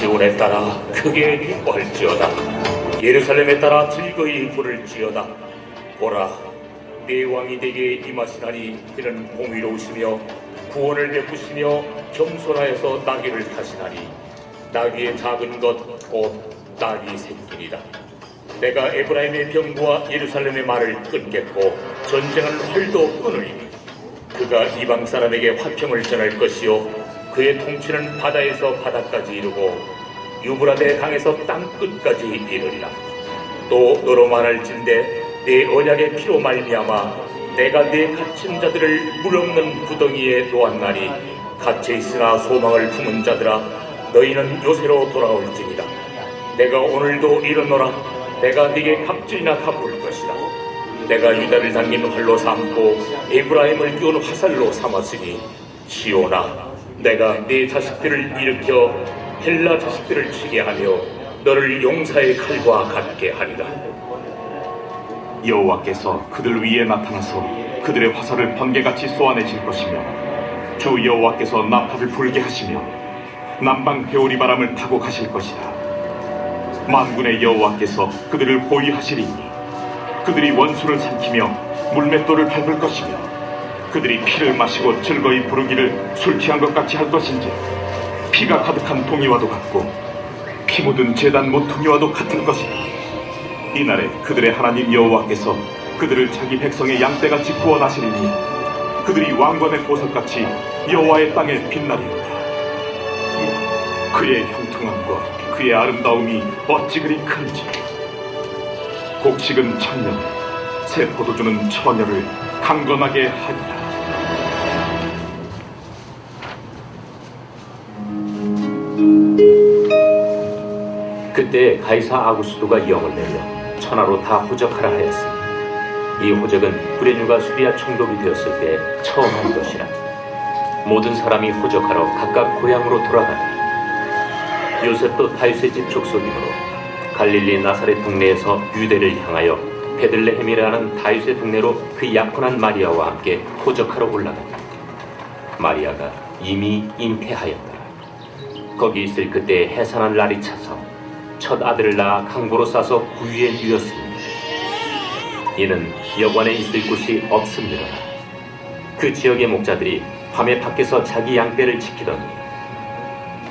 시온에 따라 크게 기뻐할지어다. 예루살렘에 따라 즐거이 부를지어다. 보라, 네 왕이 내게 임하시나니 그는 공의로우시며 구원을 베푸시며 겸손하여서 나귀를 타시나니 나귀의 작은 것 곧 나귀 새끼니라. 내가 에브라임의 병부와 예루살렘의 말을 끊겠고 전쟁할 활도 끊으리니 그가 이방 사람에게 화평을 전할 것이요 그의 통치는 바다에서 바다까지 이르고 유브라데 강에서 땅 끝까지 이르리라. 또 너로 말할진대 내 언약의 피로 말미암아 내가 내 갇힌 자들을 물 없는 구덩이에 놓았나니 갇혀 있으나 소망을 품은 자들아 너희는 요새로 돌아올지니라. 내가 오늘도 이르노라. 내가 네게 갑질이나 갚을 것이다. 내가 유다를 당긴 활로 삼고 에브라임을 끼운 화살로 삼았으니 시온아, 내가 네 자식들을 일으켜 헬라 자식들을 치게 하며 너를 용사의 칼과 같게 하리라. 여호와께서 그들 위에 나타나서 그들의 화살을 번개같이 쏘아내실 것이며 주 여호와께서 나팔을 불게 하시며 남방 회오리 바람을 타고 가실 것이다. 만군의 여호와께서 그들을 보위하시리니 그들이 원수를 삼키며 물맷돌을 밟을 것이며 그들이 피를 마시고 즐거이 부르기를 술 취한 것 같이 할 것인지 피가 가득한 동이와도 같고 피 묻은 제단 모퉁이와도 같을 것이다. 이날에 그들의 하나님 여호와께서 그들을 자기 백성의 양떼같이 구원하시리니 그들이 왕관의 보석같이 여호와의 땅에 빛나리로다. 그의 형통함과 그의 아름다움이 어찌 그리 큰지. 곡식은 천년, 새 포도주는 처녀를 강건하게 하리라. 그때 가이사 아구스도가 영을 내려 천하로 다 호적하라 하였으니 이 호적은 브레뉴가 수리아 총독이 되었을 때 처음 한 것이라. 모든 사람이 호적하러 각각 고향으로 돌아가니 요셉도 다윗의 집 족속이므로 갈릴리 나사렛 동네에서 유대를 향하여 베들레헴이라는 다윗의 동네로 그 약혼한 마리아와 함께 호적하러 올라가니 마리아가 이미 잉태하였더라. 거기 있을 그때 해산한 날이 차서 첫 아들을 낳아 강보로 싸서 구유에 누였으니 이는 여관에 있을 곳이 없음이라. 그 지역의 목자들이 밤에 밖에서 자기 양떼를 지키더니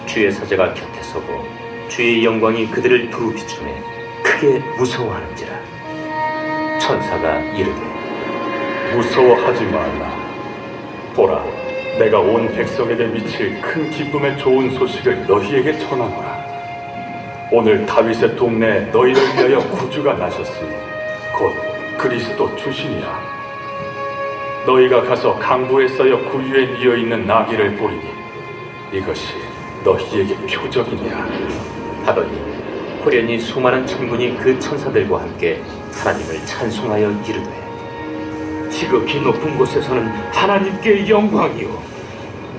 주의 사자가 곁에 서고 주의 영광이 그들을 두루 비추매 크게 무서워하는지라. 천사가 이르되 무서워하지 말라. 보라, 내가 온 백성에게 미칠 큰 기쁨의 좋은 소식을 너희에게 전하노라. 오늘 다윗의 동네에 너희를 위하여 구주가 나셨으니 곧 그리스도 주시니라. 너희가 가서 강부에 쌓여 구유에 뉘어 있는 나귀를 보리니 이것이 너희에게 표적이니라 하더니 호련히 수많은 천군이 그 천사들과 함께 하나님을 찬송하여 이르되 지극히 높은 곳에서는 하나님께 영광이요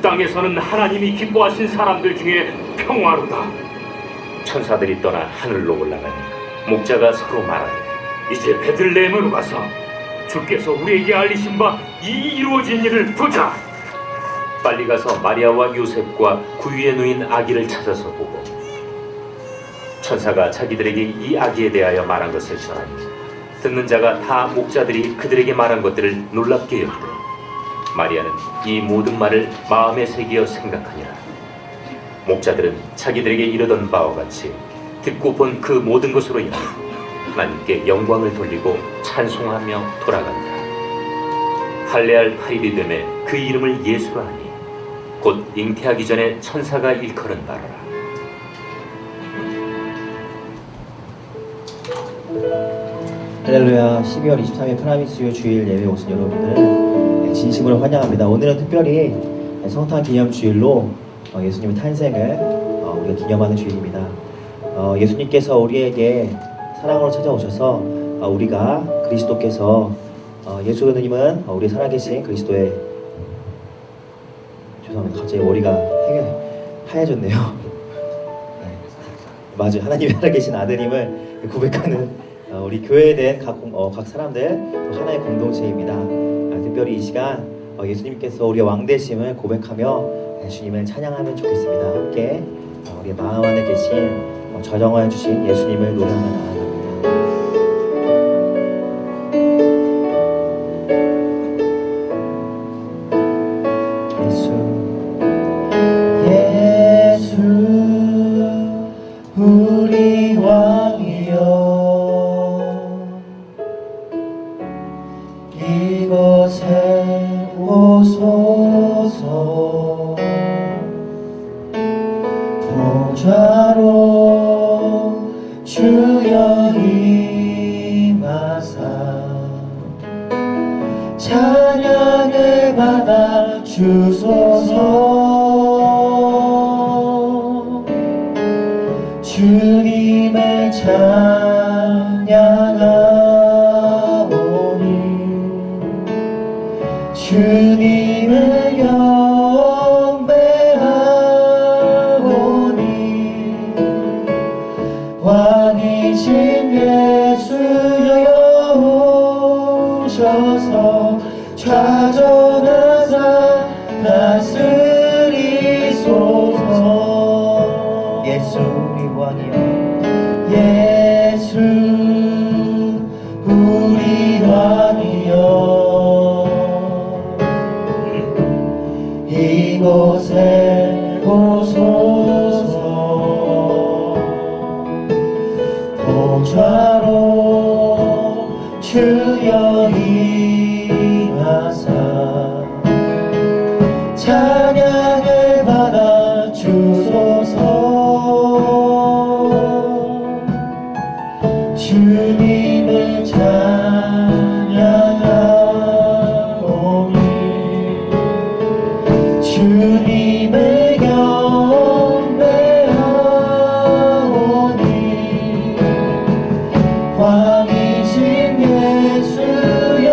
땅에서는 하나님이 기뻐하신 사람들 중에 평화로다. 천사들이 떠나 하늘로 올라가니 목자가 서로 말하되 이제 베들레헴으로 가서 주께서 우리에게 알리신 바 이 이루어진 일을 보자. 빨리 가서 마리아와 요셉과 구유에 누인 아기를 찾아서 보고 천사가 자기들에게 이 아기에 대하여 말한 것을 전하니 듣는 자가 다 목자들이 그들에게 말한 것들을 놀랍게 여기되 마리아는 이 모든 말을 마음에 새기어 생각하니라. 목자들은 자기들에게 이르던 바와 같이 듣고 본 그 모든 것으로 인하여 하나님께 영광을 돌리고 찬송하며 돌아간다. 할례할 8일이 되매 그 이름을 예수라 하니 곧 잉태하기 전에 천사가 일컬은 바로라. 할렐루야. 12월 23일 프라미스유 주일 예배 오신 여러분들을 진심으로 환영합니다. 오늘은 특별히 성탄 기념 주일로 예수님의 탄생을 우리가 기념하는 주일입니다. 예수님께서 우리에게 사랑으로 찾아오셔서 우리가 그리스도께서 예수님은 우리 살아계신 그리스도의 죄송합니다. 갑자기 머리가 하얘졌네요. 네. 맞아요. 하나님이 살아계신 아드님을 고백하는 우리 교회에 된 각 사람들 하나의 공동체입니다. 특별히 이 시간 예수님께서 우리의 왕되심을 고백하며 주님을 찬양하면 좋겠습니다. 함께 우리의 마음 안에 계신 저정하여 주신 예수님을 노래하며 나아갑니다. 예수 우리 왕이여 이곳에 오소서 보좌로 주여 임하사 찬양을 받아 주소서 주님을 찬양하오니 주님을 경배하오니 왕이신 예수여 오셔서 좌정하사 다스리소서. 예수 우리 왕이여 예수 우리 왕이여 이곳에 오소서 보좌로 주여 임하사 찬양을 받아 주소서 주님을 찬양하오니 주님을 경배하오니 왕이신 예수여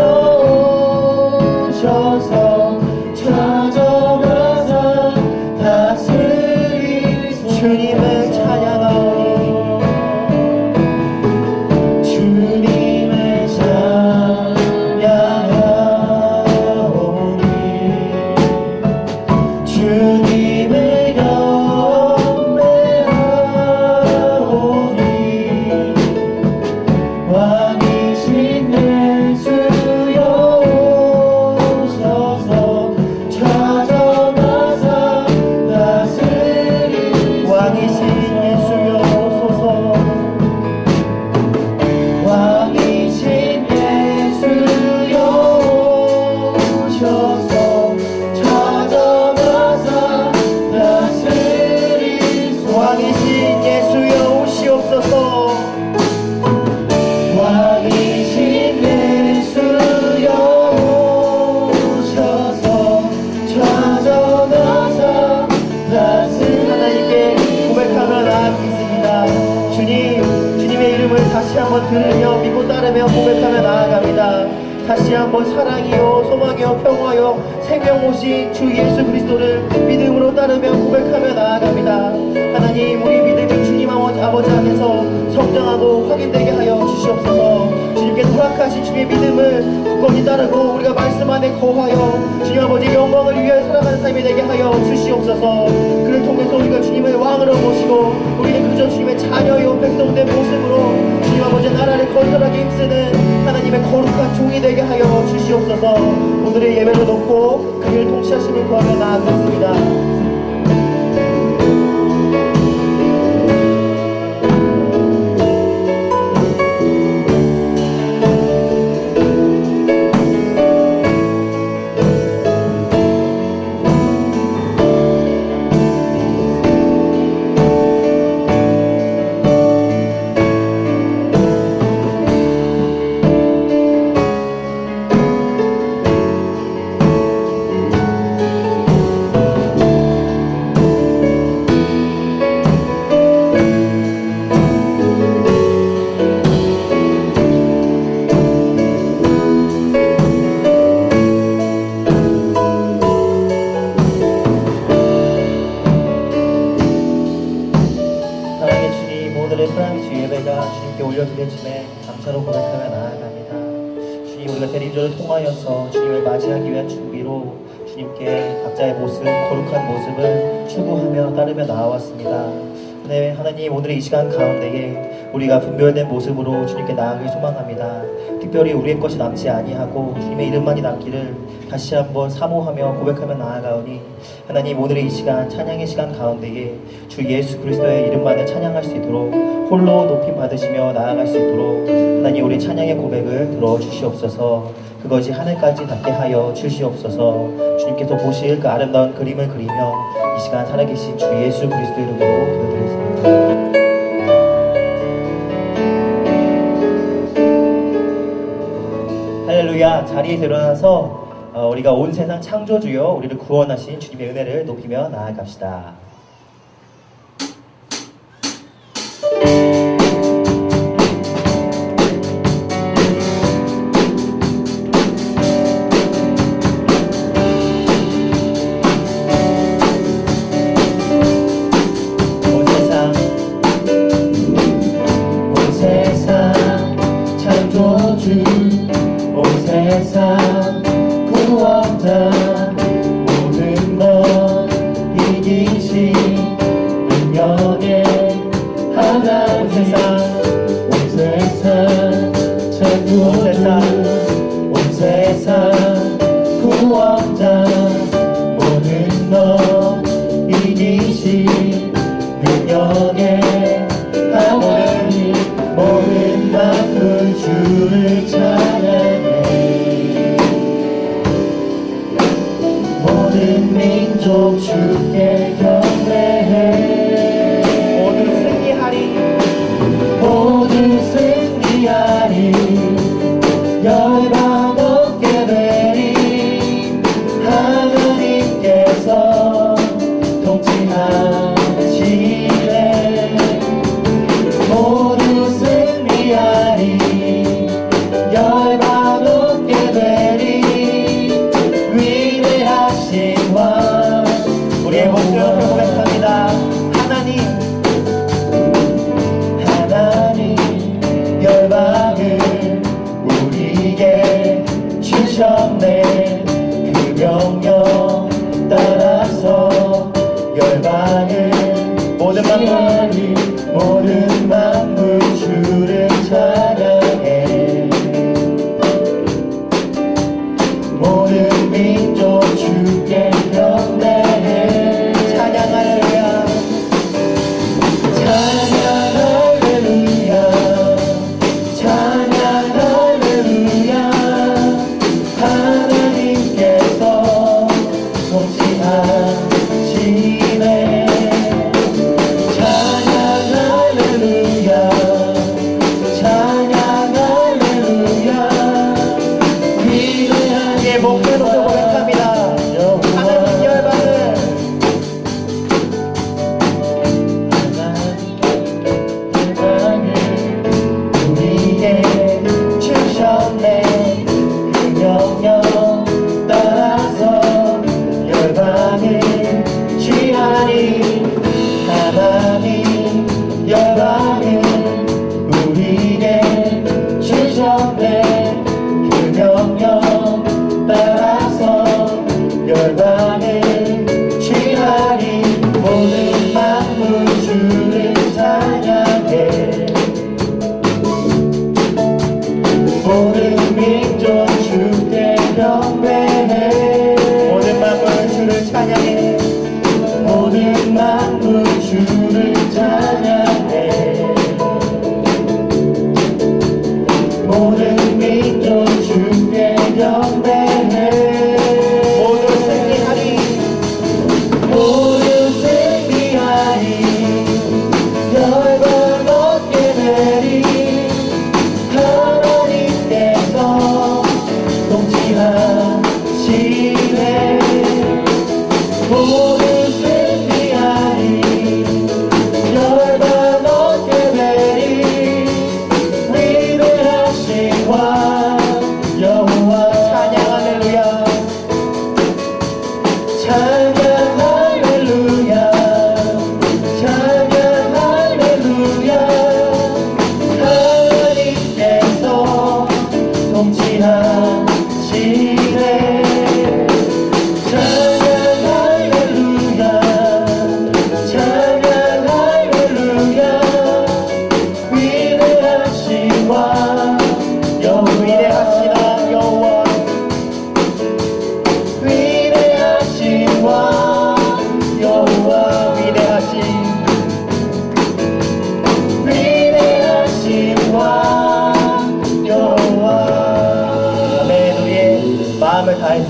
오셔서 좌정하사 다스리소서. 주님을 찬양하오니 주님을 찬양하오니 주님을 경배하오니 왕이신 예수여 오셔서 좌정하사 다스리소서. 왕이신 예수여 오소서 왕이신 예수여 오셔서 좌정하사 다스리소서. 왕이신 예수여 오시옵소서. 왕이신 예수여 오셔서 좌정하사 다스리소서. 하나님께 고백하며 나아가겠습니다. 주님의 이름을 다시 한번 들으며 믿고 따르며 고백하며 나아갑니다. 다시 한번 사랑이요 소망이요 평화요 생명 오신 주 예수 그리스도를 믿음으로 따르며 고백하며 나아갑니다. 하나님 우리 믿음이 주님 아버지 안에서 성장하고 확인되게 하여 주시옵소서. 주님께 허락하신 주의 믿음을 굳건히 따르고 우리가 말씀 안에 거하여 주님 아버지 영광을 위하여 살아가는 삶이 되게 하여 주시옵소서. 그를 통해서 우리가 주님을 왕으로 모시고 우리는 그저 주님의 자녀요 백성된 모습으로 주님 아버지 나라를 건설하게 힘쓰는 하나님의 거룩한 종이 되게 하여 주시옵소서. 오늘의 예배를 놓고 그를 통치하심을 구하며 나아가겠습니다. 올려드려짐에 감사로 고백하며 나아갑니다. 주님 우리가 대리조를 통하여서 주님을 맞이하기 위한 준비로 주님께 각자의 모습, 거룩한 모습을 추구하며 따르며 나아왔습니다. 네, 하나님 오늘의 이 시간 가운데에 우리가 분별된 모습으로 주님께 나아가길 소망합니다. 특별히 우리의 것이 남지 아니하고 주님의 이름만이 남기를 다시 한번 사모하며 고백하며 나아가오니 하나님 오늘의 이 시간 찬양의 시간 가운데에 주 예수 그리스도의 이름만을 찬양할 수 있도록 홀로 높임 받으시며 나아갈 수 있도록 하나님 우리 찬양의 고백을 들어주시옵소서. 그것이 하늘까지 닿게 하여 주시옵소서. 주님께서 보실 그 아름다운 그림을 그리며 이 시간 살아계신 주 예수 그리스도 이름으로 기도드리겠습니다. 할렐루야. 자리에서 일어나서 우리가 온 세상 창조주여 우리를 구원하신 주님의 은혜를 높이며 나아갑시다.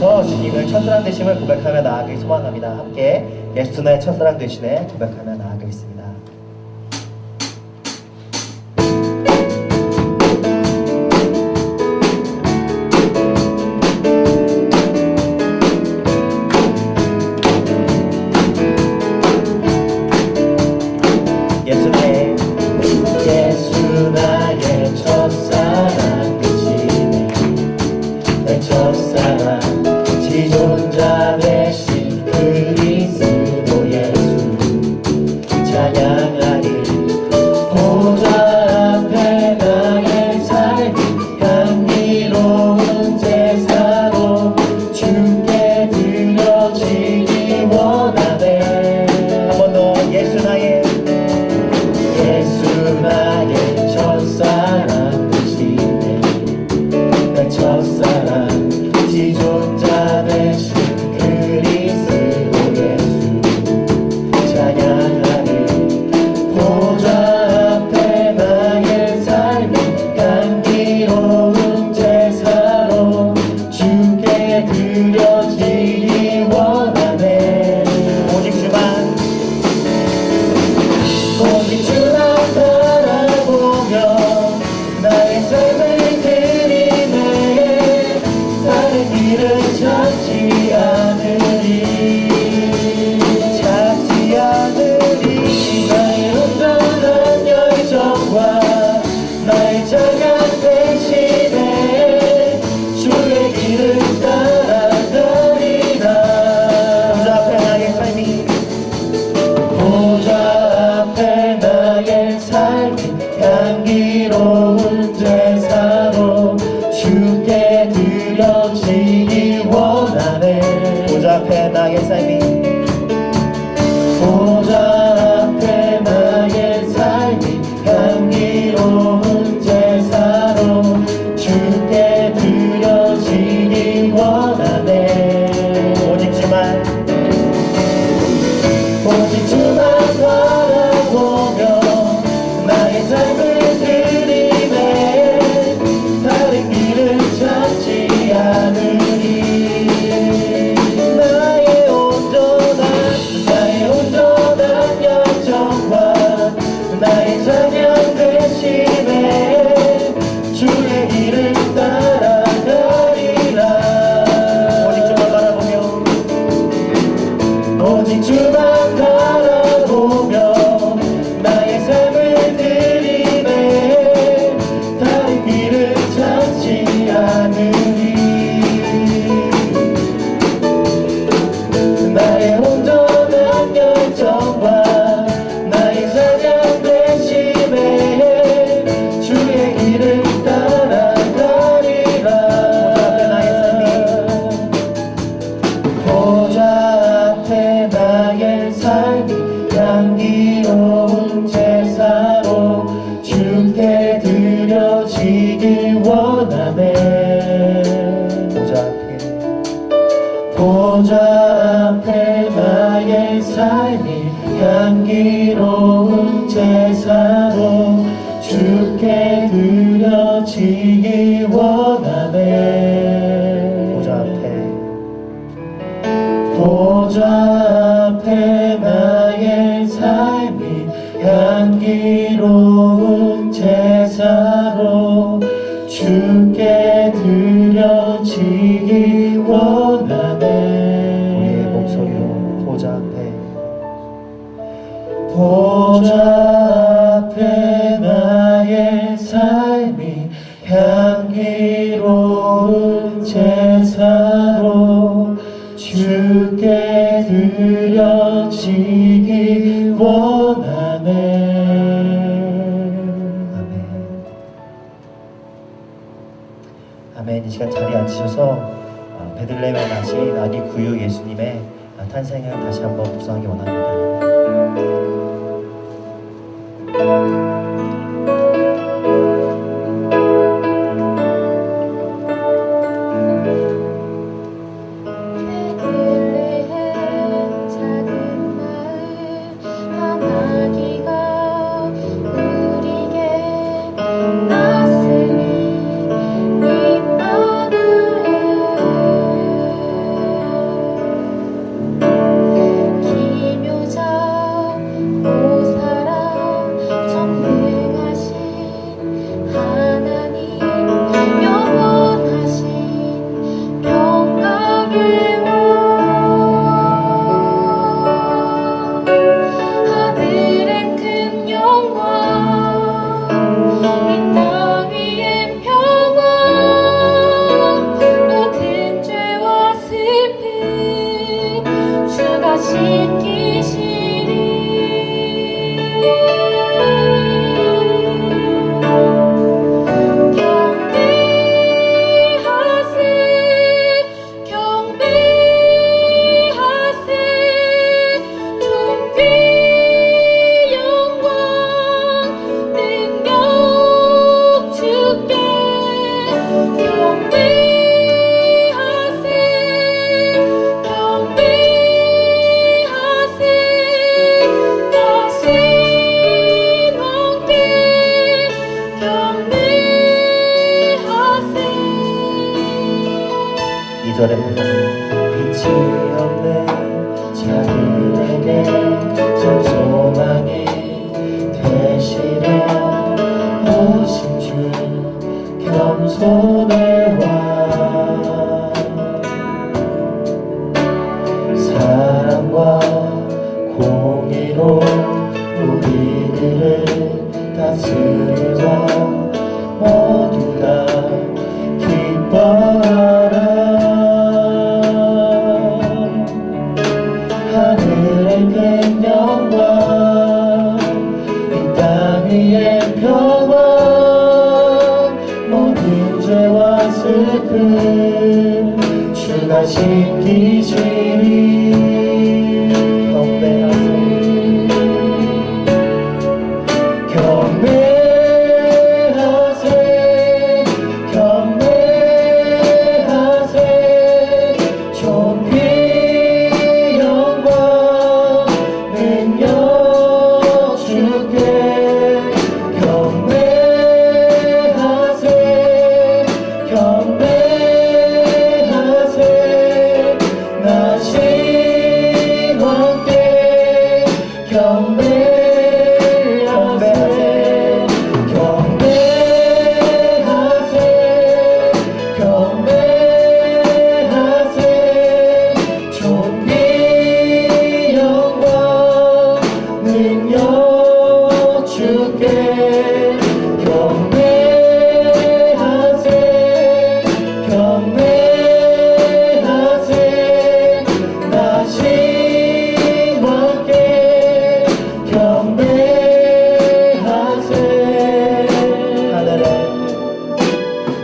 앞에서 주님을 첫사랑 되심을 고백하며 나아가기 소망합니다. 함께 예수 나의 첫사랑 되시네 고백하며 나아가겠습니다. 예수 나의 첫사랑 되시네 내 첫사랑 지존자 되신 그리스도 예수 찬양하리 보좌 앞에 나의 삶이 향기로운 제사로 주께 드려지기 원하네. 한 번 더 예수 나의 첫사랑 되시네 내 첫사랑 지존자 되신 그리스도 예수 찬양하리 보좌 앞에 나의 삶이 향기로운 제사로 주께 드려지기 원하네. 오직 주만 바라보며 나의 삶을 드리네 다른 일은 찾지 않으리 나의 온전한 열정과 나의 자각 대신에 주의 길을 따라가리라. 보좌 앞에 나의 삶이 보좌 앞에 나의 삶이 향기로운 제사로 주께 드려지기 원하네. 보좌 앞에 나의 삶이 보좌 앞에 나의 삶이 향기로운 제사로 주께 드려지기 원하네. 오직 주만 바라보며 나의 삶을 드리네 다른 길을 찾지 않으리 나의 온전한 열정과 나의 찬양 대신에 주의 길을 따라가리라. 오직 주만 바라보며 나의 삶을 드리네 다른 길을 찾지 않으리 나의 온전한 열정과 나의 찬양 대신에 주의 길을 따라가리라. 보좌 앞에 나의 삶이 향기로운 제사로 주께 드려지기 원하네. 보좌 앞에 나의 삶이 향기로운 제사로 주께 드려지기 원하네. 보좌 앞에 나의 삶이 향기로운 제사로 주께 드려지기 원하네. 우리의 목소리로 보좌 앞에 나의 삶이 향기로운 제사로 주께 드려지기 원하네. 아멘. 이 시간 자리에 앉으셔서 베들레헴에 나신 아기 구유 예수님의 탄생을 다시 한번 묵상하기 원합니다. 이 땅 위에 평화 모든 죄와 슬픔 주가 씻기시리 이절에부터 빛이 없는 자들에게 참 소망이 되시려 오신 주 겸손을 와 사랑과 공의로 우리들을 다스리자 모두 다 기뻐하라 하늘의 큰 영광 이 땅 위의 평화 모든 죄와 슬픔 주가 씻기시리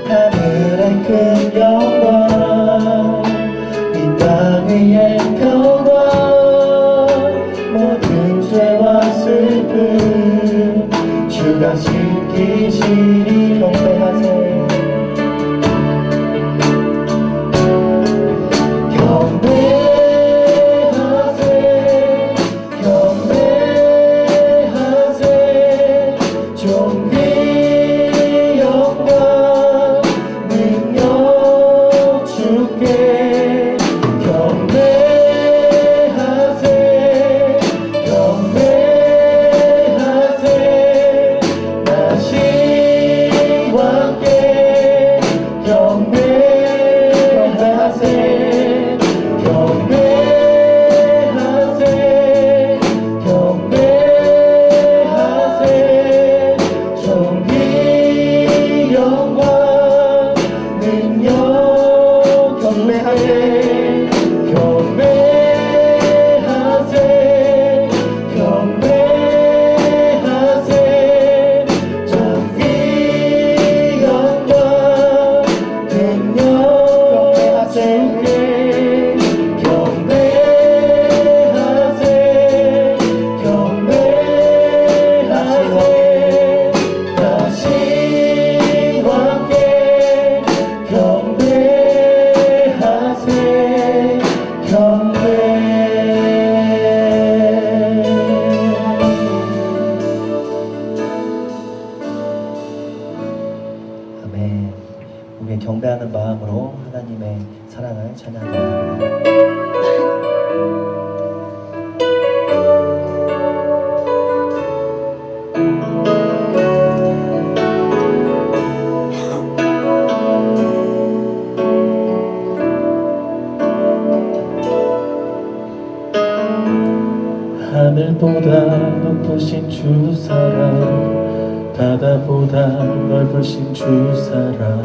하늘의 큰 영광 이 땅 위의 평화 모든 죄와 슬픔 주가 씻기시리 경배하세 우리의 경배하는 마음으로 하나님의 사랑을 찬양합니다. 하늘보다 높으신 주 사랑 바다보다 넓으신 주 사랑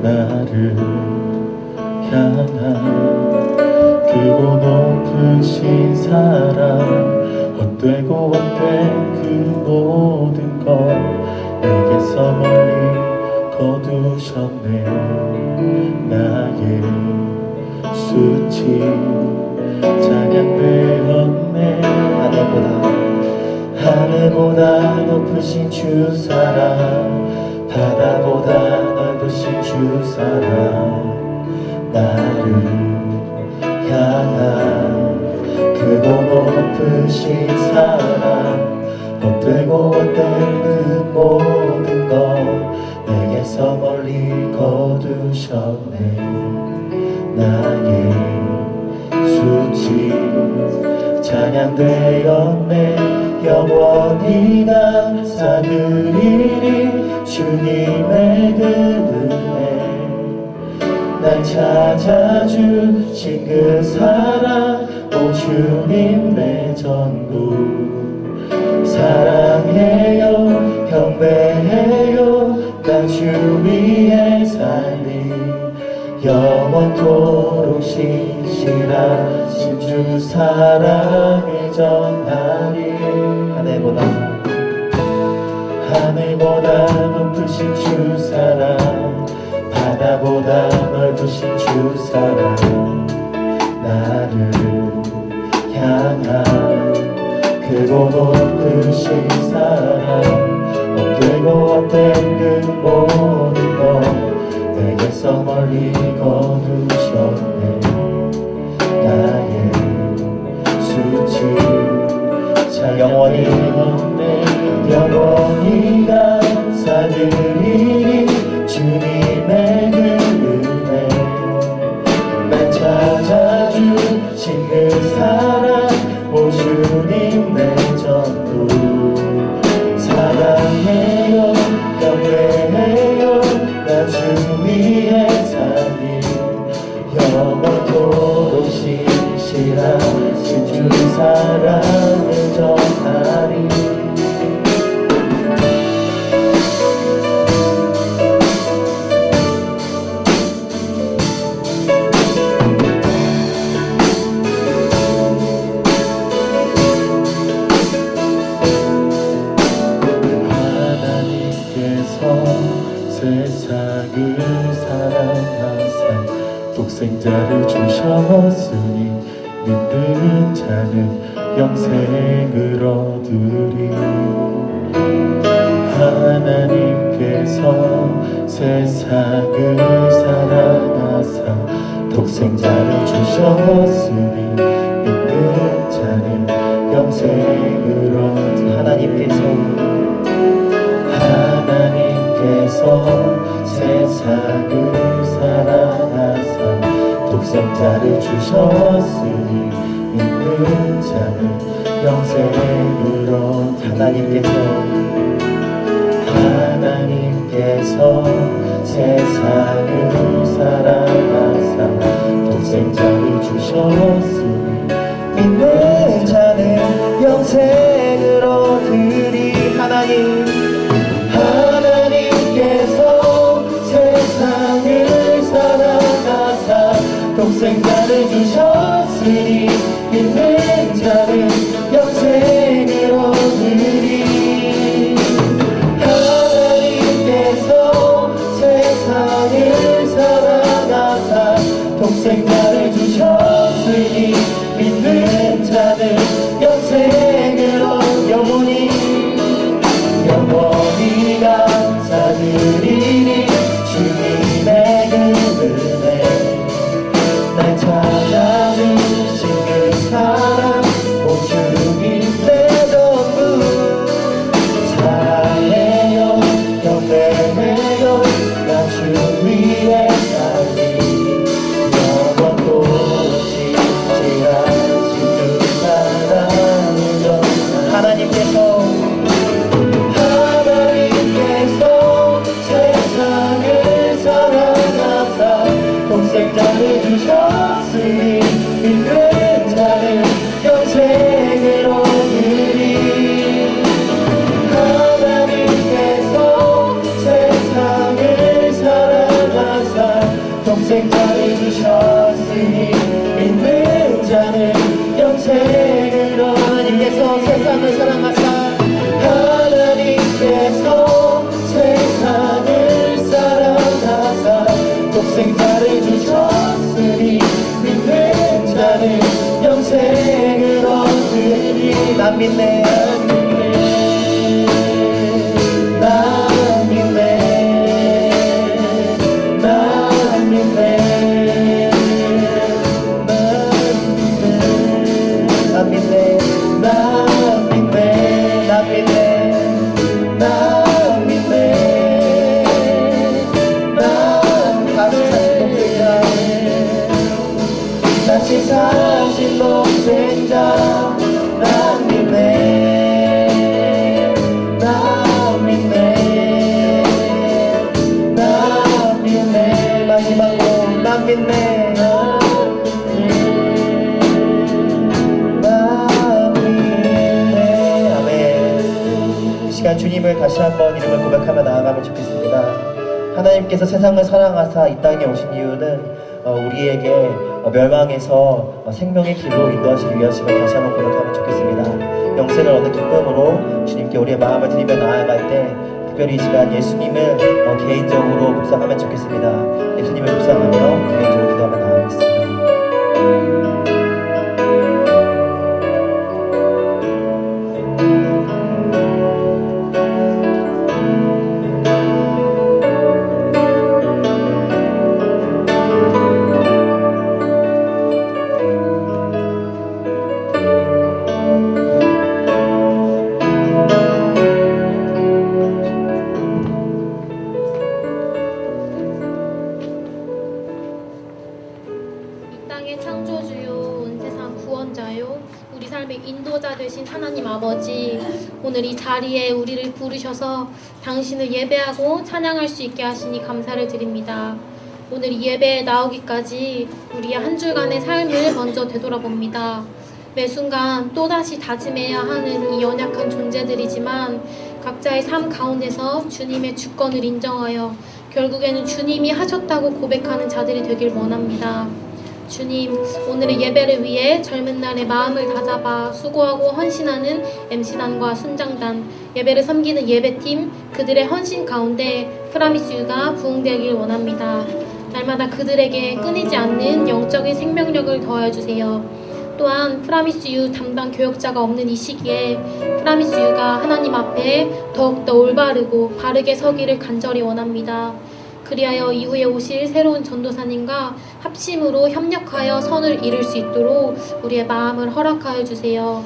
나를 향한 크고 높으신 사랑 헛되고 헛된 그 모든 것 내게서 멀리 거두셨네. 나의 수치 찬양되었네. 하늘보다 높으신 주 사랑 바다보다 넓으신 주 사랑 나를 향한 크고 높으신 사랑 헛되고 헛된 그 모든 것 내게서 멀리 거두셨네. 나의 수치 찬양되었네. 영원히 감사드리리 주님의 그 은혜 날 찾아주신 그 사랑 오 주님 내 전부 사랑해요 경배해요 나 주 위에 살리 영원토록 신실하신 주 사랑을 전하리. 하늘보다 높으신 주 사랑 바다보다 넓으신 주 사랑 나를 향한 크고 높으신 사랑 헛되고 헛된 그 모든 것 내게서 멀리 거두셨네. 나의 수치 영원히 없네. 영원히 감사드리니 주님의 그 은혜 날 찾아주신 그 사랑 오 주님 내 전부 사랑해요 경배해요 나 주 위에 살리 영원토록 신실하신 주 사랑을 전하리. 세상을 사랑하사 독생자를 주셨으니 믿는 자는 영생을 얻으리. 하나님께서 세상을 사랑하사 독생자를 주셨으니 믿는 자는 영생을 얻으리. 하나님께서 세상을 사랑하사 독생자를 주셨으니 믿는 자는 영생을 얻으리. 하나님께서 세상을 사랑하사 독생자를 주셨으니 믿는 자는 영생을 얻으리. 하나님께서 세상을 사랑하사 독생자를 주셨으니 믿는 자는 영생을 얻으리. 하나님께서 세상을 사랑하사 독생자를 주셨으니 믿는 자는 영생을 얻으리. 믿네 난 믿네 난 믿네 난 믿네 난 믿네 난 믿네 난 믿네 난 다시 사신 동생자 난 믿네 난 믿네 난 믿네 마지막으로 난 믿네 난 믿네 아멘. 이 시간 주님을 다시 한번 이름을 고백하며 나아가면 좋겠습니다. 하나님께서 세상을 사랑하사 이 땅에 오신 이유는 우리에게 멸망에서 생명의 길로 인도하시기 위하심을 다시 한번 고백하면 좋겠습니다. 영생을 얻는 기쁨으로 주님께 우리의 마음을 드리며 나아갈 때 특별히 이 시간 예수님을 개인적으로 묵상하면 좋겠습니다. 예수님을 묵상하며 개인적으로 기도하며 나아가겠습니다. 인도자 되신 하나님 아버지, 오늘 이 자리에 우리를 부르셔서 당신을 예배하고 찬양할 수 있게 하시니 감사를 드립니다. 오늘 이 예배에 나오기까지 우리의 한 주간의 삶을 먼저 되돌아봅니다. 매 순간 또다시 다짐해야 하는 이 연약한 존재들이지만 각자의 삶 가운데서 주님의 주권을 인정하여 결국에는 주님이 하셨다고 고백하는 자들이 되길 원합니다. 주님, 오늘의 예배를 위해 젊은 날의 마음을 다잡아 수고하고 헌신하는 MC단과 순장단, 예배를 섬기는 예배팀, 그들의 헌신 가운데 프라미스유가 부흥되길 원합니다. 날마다 그들에게 끊이지 않는 영적인 생명력을 더해주세요. 또한 프라미스유 담당 교역자가 없는 이 시기에 프라미스유가 하나님 앞에 더욱더 올바르고 바르게 서기를 간절히 원합니다. 그리하여 이후에 오실 새로운 전도사님과 합심으로 협력하여 선을 이룰 수 있도록 우리의 마음을 허락하여 주세요.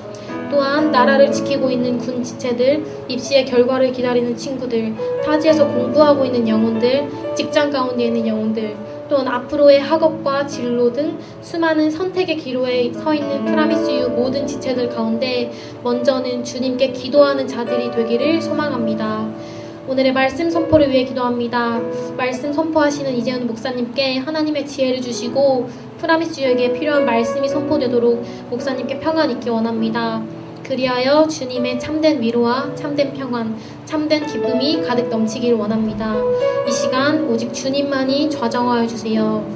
또한 나라를 지키고 있는 군 지체들, 입시의 결과를 기다리는 친구들, 타지에서 공부하고 있는 영혼들, 직장 가운데 있는 영혼들, 또한 앞으로의 학업과 진로 등 수많은 선택의 기로에 서 있는 프라미스유 모든 지체들 가운데 먼저는 주님께 기도하는 자들이 되기를 소망합니다. 오늘의 말씀 선포를 위해 기도합니다. 말씀 선포하시는 이재훈 목사님께 하나님의 지혜를 주시고 프라미스유에게 필요한 말씀이 선포되도록 목사님께 평안 있기 원합니다. 그리하여 주님의 참된 위로와 참된 평안, 참된 기쁨이 가득 넘치길 원합니다. 이 시간 오직 주님만이 좌정하여 주세요.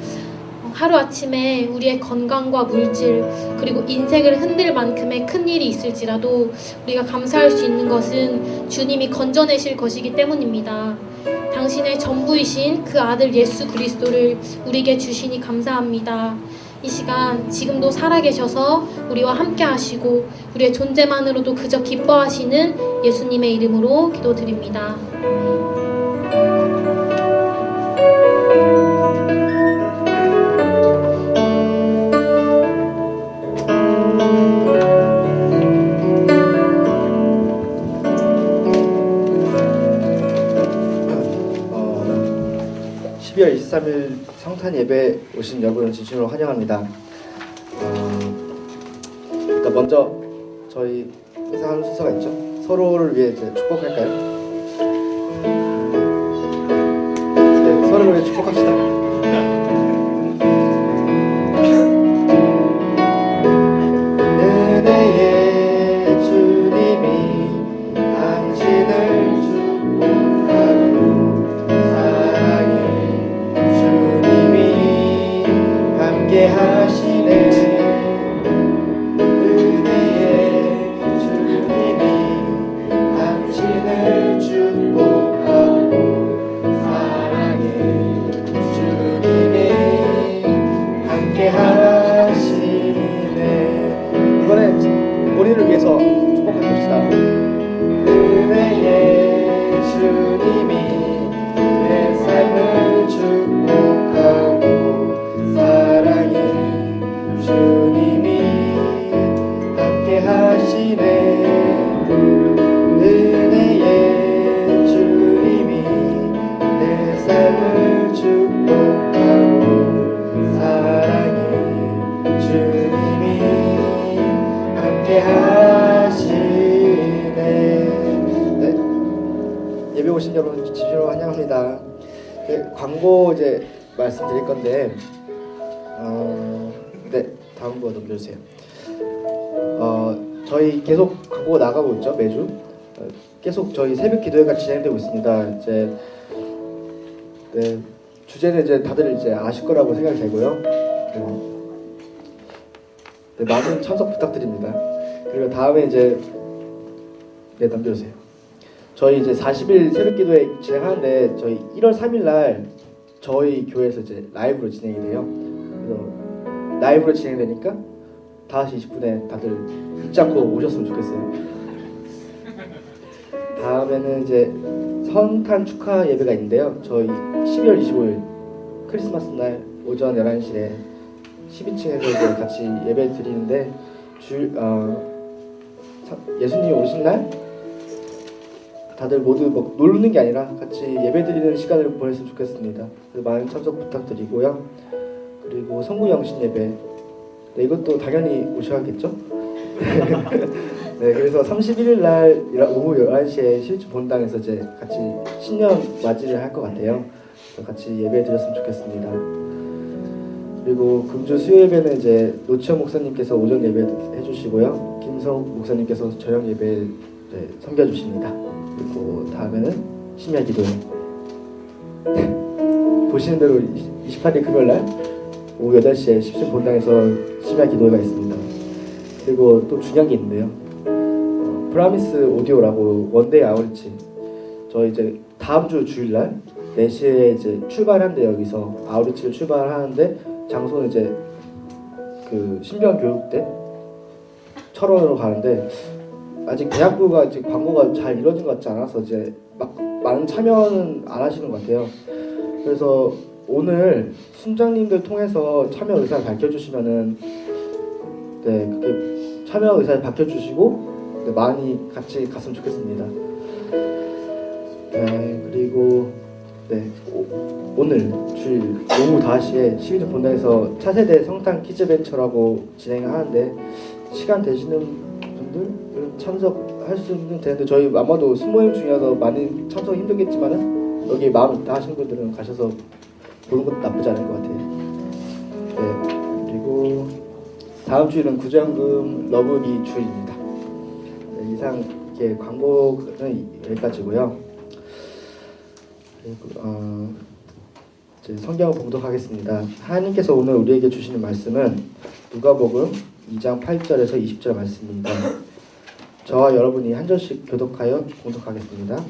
하루아침에 우리의 건강과 물질 그리고 인생을 흔들 만큼의 큰일이 있을지라도 우리가 감사할 수 있는 것은 주님이 건져내실 것이기 때문입니다. 당신의 전부이신 그 아들 예수 그리스도를 우리에게 주시니 감사합니다. 이 시간 지금도 살아계셔서 우리와 함께 하시고 우리의 존재만으로도 그저 기뻐하시는 예수님의 이름으로 기도드립니다. (12월 23일) 성탄 예배 오신 여러분을 진심으로 환영합니다. 일단 먼저 저희 인사하는 순서가 있죠. 서로를 위해 이제 축복할까요? 네, 서로를 위해 축복합시다. 주님이 내 삶을 축복하고 사랑해 주님이 함께 하시네 은혜의 주님이 내 삶을 축복하고 사랑해 주님이 함께 하시네. 네. 예배 오신 여러분 진심으로 환영합니다. 네, 광고 이제 말씀드릴 건데 네, 다음 거 넘겨주세요. 저희 계속 광고 나가고 있죠, 매주. 계속 저희 새벽 기도회가 진행되고 있습니다. 이제 네, 주제는 이제 다들 이제 아실 거라고 생각이 되고요. 네, 많은 참석 부탁드립니다. 그리고 다음에 이제 네, 넘겨주세요. 저희 이제 40일 새벽 기도회 진행하는데 저희 1월 3일 날 저희 교회에서 이제 라이브로 진행이 돼요. 그래서 라이브로 진행되니까 5시 20분에 다들 잊지 않고 오셨으면 좋겠어요. 다음에는 이제 성탄 축하 예배가 있는데요. 저희 12월 25일 크리스마스 날 오전 11시에 12층에서 이제 같이 예배 드리는데 예수님이 오신 날 다들 모두 뭐 놀는 게 아니라 같이 예배 드리는 시간을 보냈으면 좋겠습니다. 그래서 많은 참석 부탁드리고요. 그리고 성구 영신 예배, 네, 이것도 당연히 오셔야겠죠? 네, 그래서 31일 날 오후 11시에 실주 본당에서 이제 같이 신년 맞이를 할 것 같아요. 그래서 같이 예배 드렸으면 좋겠습니다. 그리고 금주 수요 예배는 이제 노치현 목사님께서 오전 예배 해주시고요. 김성욱 목사님께서 저녁 예배 섬겨주십니다. 그리고 다음에는 심야 기도회. 보시는 대로 28일 금요일날 오후 8시에 십신 본당에서 심야 기도회가 있습니다. 그리고 또 중요한 게 있는데요. 프라미스 오디오라고 원데이 아우리치. 저 이제 다음 주 주일날 4시에 이제 출발하는데 여기서 아우리치를 출발하는데 장소는 이제 그 신병교육대 철원으로 가는데 아직 대학부가 이제 광고가 잘 이루어진 것 같지 않아서 이제 막 많은 참여는 안 하시는 것 같아요. 그래서 오늘 순장님들 통해서 참여 의사를 밝혀주시면은 네, 그렇게 참여 의사를 밝혀주시고 네, 많이 같이 갔으면 좋겠습니다. 네, 그리고 네, 오늘 주일 오후 5시에 시위주 본당에서 차세대 성탄 키즈벤처라고 진행하는데 시간 되시는 분들은 참석할 수는 되는데 저희 아마도 순모임 중이어서 많이 참석 힘들겠지만은 여기 마음 있다 하시는 분들은 가셔서 보는 것도 나쁘지 않을 것 같아요. 네, 그리고 다음 주일은 구제연금 러브기 주일입니다. 네, 이상 이렇게 광고는 여기까지고요. 그리고 이제 성경을 봉독하겠습니다. 하나님께서 오늘 우리에게 주시는 말씀은 누가복음 2장 8절에서 20절 말씀입니다. 저와 여러분이 한 절씩 교독하여 봉독하겠습니다.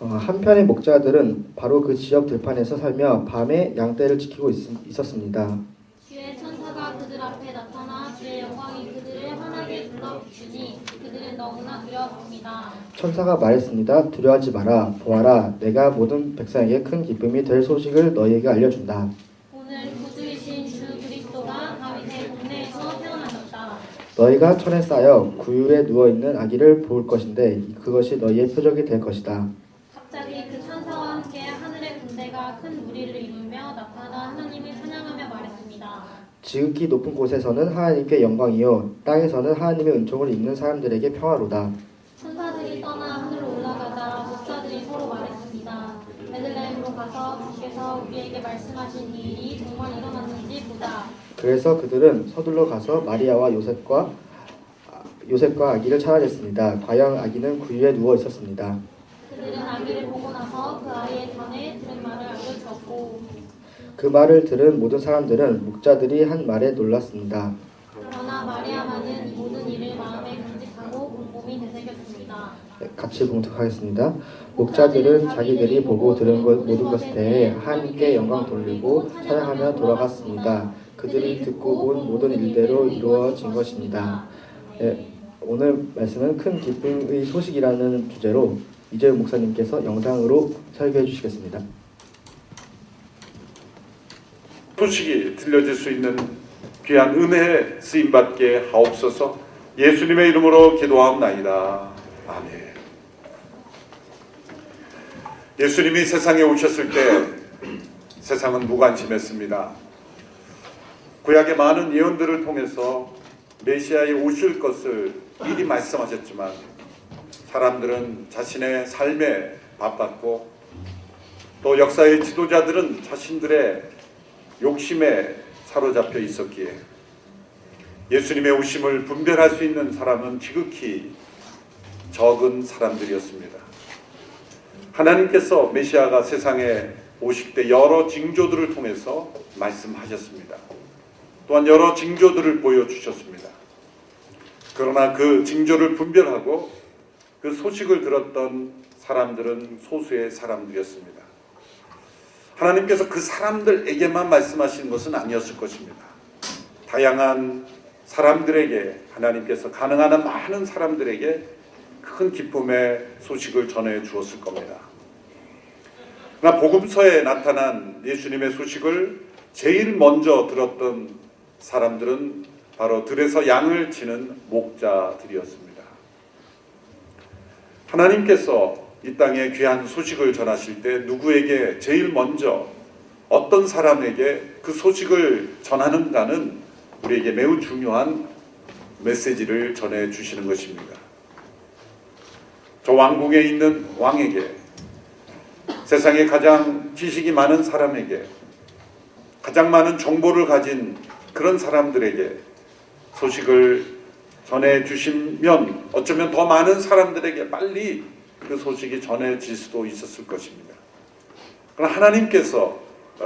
한편의 목자들은 바로 그 지역 들판에서 살며 밤에 양떼를 지키고 있었습니다. 주의 천사가 그들 앞에 나타나 주의 영광이 그들을 환하게 둘러비추니 그들은 너무나 두려웠습니다. 천사가 말했습니다. 두려워하지 마라. 보아라, 내가 모든 백성에게 큰 기쁨이 될 소식을 너희에게 알려준다. 오늘 구주이신 주 그리스도가 다윗의 동네에서 태어나셨다. 너희가 천에 쌓여 구유에 누워있는 아기를 볼 것인데 그것이 너희의 표적이 될 것이다. 갑자기 그 천사와 함께 하늘의 군대가 큰 무리를 이루며 나타나 하나님을 찬양하며 말했습니다. 지극히 높은 곳에서는 하나님께 영광이요 땅에서는 하나님의 은총을 입는 사람들에게 평화로다. 천사들이 떠나 하늘로 올라가자 목사들이 서로 말했습니다. 베들레헴으로 가서 주께서 우리에게 말씀하신 이 일이 정말 일어났는지 보자. 그래서 그들은 서둘러 가서 마리아와 요셉과 아기를 찾아냈습니다. 과연 아기는 구유에 누워 있었습니다. 그들은 아기를 보고 나서 그 아이의 전에 들은 말을 알려주었고 그 말을 들은 모든 사람들은 목자들이 한 말에 놀랐습니다. 그러나 마리아만은 이 모든 일을 마음에 간직하고 곰곰이 되새겼습니다. 같이 봉독하겠습니다. 목자들은 자기들이 보고 들은 모든 것에 대해 하나님께 영광 돌리고 찬양하며 돌아갔습니다. 그들이 듣고 본 모든 일대로 이루어진 것입니다. 오늘 말씀은 큰 기쁨의 소식이라는 주제로 이재용 목사님께서 영상으로 설교해 주시겠습니다. 소식이 들려질 수 있는 귀한 은혜에 쓰임받게 하옵소서. 예수님의 이름으로 기도하옵나이다. 아멘. 예수님이 세상에 오셨을 때 세상은 무관심했습니다. 구약의 많은 예언들을 통해서 메시아에 오실 것을 미리 말씀하셨지만 사람들은 자신의 삶에 바빴고 또 역사의 지도자들은 자신들의 욕심에 사로잡혀 있었기에 예수님의 오심을 분별할 수 있는 사람은 지극히 적은 사람들이었습니다. 하나님께서 메시아가 세상에 오실 때 여러 징조들을 통해서 말씀하셨습니다. 또한 여러 징조들을 보여주셨습니다. 그러나 그 징조를 분별하고 그 소식을 들었던 사람들은 소수의 사람들이었습니다. 하나님께서 그 사람들에게만 말씀하시는 것은 아니었을 것입니다. 다양한 사람들에게 하나님께서 가능한 한 많은 사람들에게 큰 기쁨의 소식을 전해 주었을 겁니다. 그러나 복음서에 나타난 예수님의 소식을 제일 먼저 들었던 사람들은 바로 들에서 양을 치는 목자들이었습니다. 하나님께서 이 땅에 귀한 소식을 전하실 때 누구에게 제일 먼저 어떤 사람에게 그 소식을 전하는가는 우리에게 매우 중요한 메시지를 전해주시는 것입니다. 저 왕궁에 있는 왕에게, 세상에 가장 지식이 많은 사람에게, 가장 많은 정보를 가진 그런 사람들에게 소식을 전해주시면 어쩌면 더 많은 사람들에게 빨리 그 소식이 전해질 수도 있었을 것입니다. 그러나 하나님께서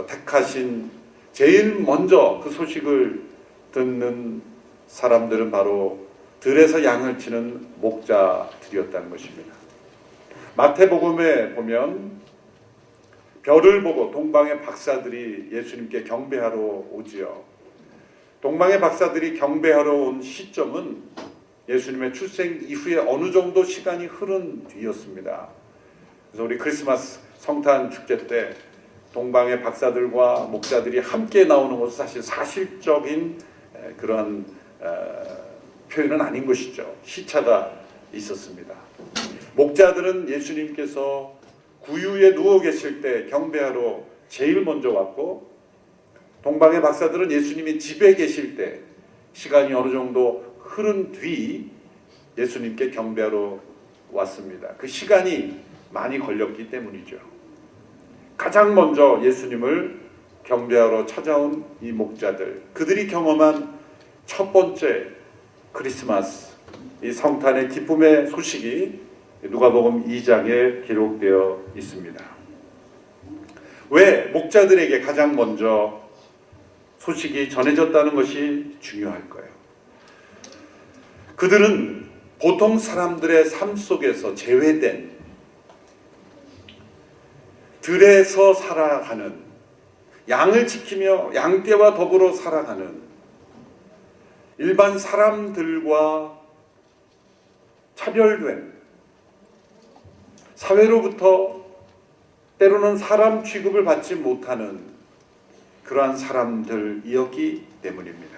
택하신 제일 먼저 그 소식을 듣는 사람들은 바로 들에서 양을 치는 목자들이었다는 것입니다. 마태복음에 보면 별을 보고 동방의 박사들이 예수님께 경배하러 오지요. 동방의 박사들이 경배하러 온 시점은 예수님의 출생 이후에 어느 정도 시간이 흐른 뒤였습니다. 그래서 우리 크리스마스 성탄 축제 때 동방의 박사들과 목자들이 함께 나오는 것은 사실 사실적인 그런 표현은 아닌 것이죠. 시차가 있었습니다. 목자들은 예수님께서 구유에 누워 계실 때 경배하러 제일 먼저 왔고, 동방의 박사들은 예수님이 집에 계실 때 시간이 어느 정도 흐른 뒤 예수님께 경배하러 왔습니다. 그 시간이 많이 걸렸기 때문이죠. 가장 먼저 예수님을 경배하러 찾아온 이 목자들, 그들이 경험한 첫 번째 크리스마스, 이 성탄의 기쁨의 소식이 누가복음 2장에 기록되어 있습니다. 왜 목자들에게 가장 먼저 소식이 전해졌다는 것이 중요할까요? 그들은 보통 사람들의 삶 속에서 제외된 들에서 살아가는, 양을 지키며 양떼와 더불어 살아가는 일반 사람들과 차별된, 사회로부터 때로는 사람 취급을 받지 못하는 그러한 사람들이었기 때문입니다.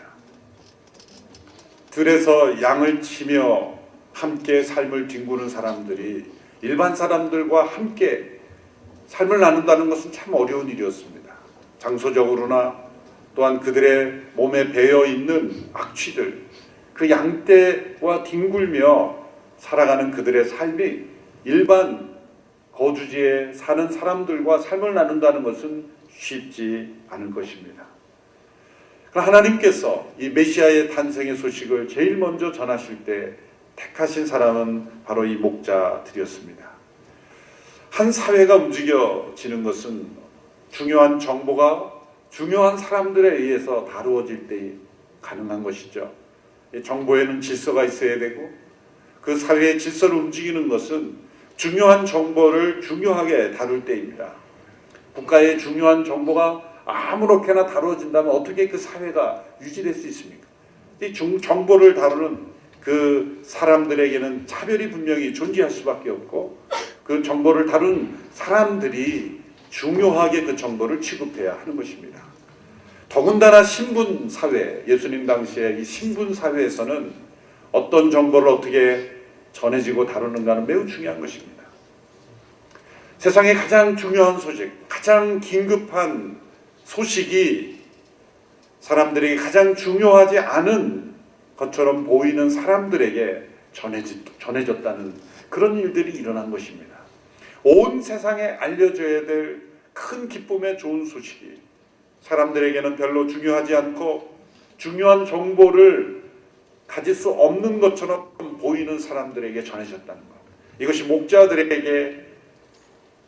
들에서 양을 치며 함께 삶을 뒹구는 사람들이 일반 사람들과 함께 삶을 나눈다는 것은 참 어려운 일이었습니다. 장소적으로나 또한 그들의 몸에 배어있는 악취들, 그 양떼와 뒹굴며 살아가는 그들의 삶이 일반 거주지에 사는 사람들과 삶을 나눈다는 것은 쉽지 않은 것입니다. 하나님께서 이 메시아의 탄생의 소식을 제일 먼저 전하실 때 택하신 사람은 바로 이 목자들이었습니다. 한 사회가 움직여지는 것은 중요한 정보가 중요한 사람들에 의해서 다루어질 때 가능한 것이죠. 정보에는 질서가 있어야 되고 그 사회의 질서를 움직이는 것은 중요한 정보를 중요하게 다룰 때입니다. 국가의 중요한 정보가 아무렇게나 다뤄진다면 어떻게 그 사회가 유지될 수 있습니까? 이 정보를 다루는 그 사람들에게는 차별이 분명히 존재할 수밖에 없고, 그 정보를 다룬 사람들이 중요하게 그 정보를 취급해야 하는 것입니다. 더군다나 신분 사회, 예수님 당시에 이 신분 사회에서는 어떤 정보를 어떻게 전해지고 다루는가는 매우 중요한 것입니다. 세상에 가장 중요한 소식, 가장 긴급한 소식이 사람들에게 가장 중요하지 않은 것처럼 보이는 사람들에게 전해졌다는 그런 일들이 일어난 것입니다. 온 세상에 알려져야 될 큰 기쁨의 좋은 소식이 사람들에게는 별로 중요하지 않고 중요한 정보를 가질 수 없는 것처럼 보이는 사람들에게 전해졌다는 것. 이것이 목자들에게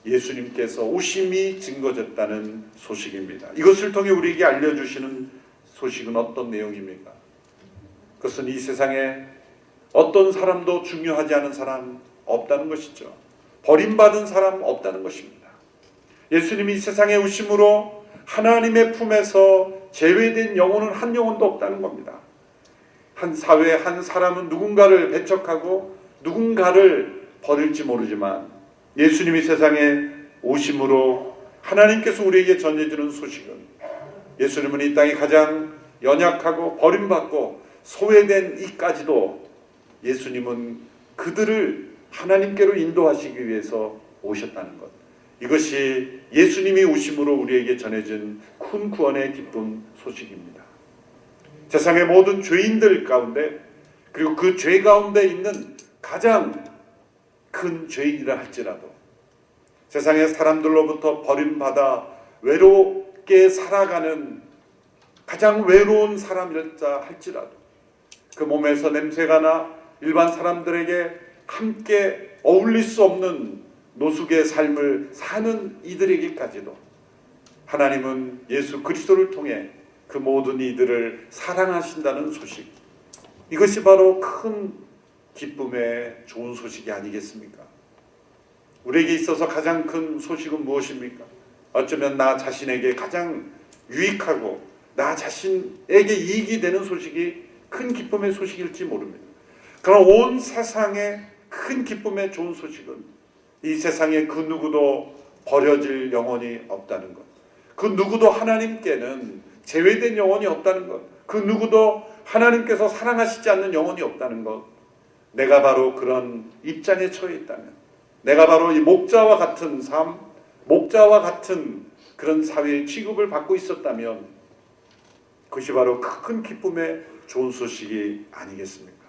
예수님께서 오심이 증거졌다는 소식입니다. 이것을 통해 우리에게 알려주시는 소식은 어떤 내용입니까? 그것은 이 세상에 어떤 사람도 중요하지 않은 사람 없다는 것이죠. 버림받은 사람 없다는 것입니다. 예수님이 이 세상에 오심으로 하나님의 품에서 제외된 영혼은 한 영혼도 없다는 겁니다. 한 사회, 한 사람은 누군가를 배척하고 누군가를 버릴지 모르지만 예수님이 세상에 오심으로 하나님께서 우리에게 전해주는 소식은 예수님은 이 땅에 가장 연약하고 버림받고 소외된 이까지도 예수님은 그들을 하나님께로 인도하시기 위해서 오셨다는 것. 이것이 예수님이 오심으로 우리에게 전해진 큰 구원의 기쁜 소식입니다. 세상의 모든 죄인들 가운데, 그리고 그 죄 가운데 있는 가장 큰 죄인이라 할지라도, 세상의 사람들로부터 버림받아 외롭게 살아가는 가장 외로운 사람일자 할지라도, 그 몸에서 냄새가 나 일반 사람들에게 함께 어울릴 수 없는 노숙의 삶을 사는 이들에게까지도 하나님은 예수 그리스도를 통해 그 모든 이들을 사랑하신다는 소식, 이것이 바로 큰 기쁨의 좋은 소식이 아니겠습니까? 우리에게 있어서 가장 큰 소식은 무엇입니까? 어쩌면 나 자신에게 가장 유익하고 나 자신에게 이익이 되는 소식이 큰 기쁨의 소식일지 모릅니다. 그러나 온 세상에 큰 기쁨의 좋은 소식은 이 세상에 그 누구도 버려질 영혼이 없다는 것, 그 누구도 하나님께는 제외된 영혼이 없다는 것, 그 누구도 하나님께서 사랑하시지 않는 영혼이 없다는 것, 내가 바로 그런 입장에 처해 있다면, 내가 바로 이 목자와 같은 삶, 목자와 같은 그런 사회의 취급을 받고 있었다면 그것이 바로 큰 기쁨의 좋은 소식이 아니겠습니까?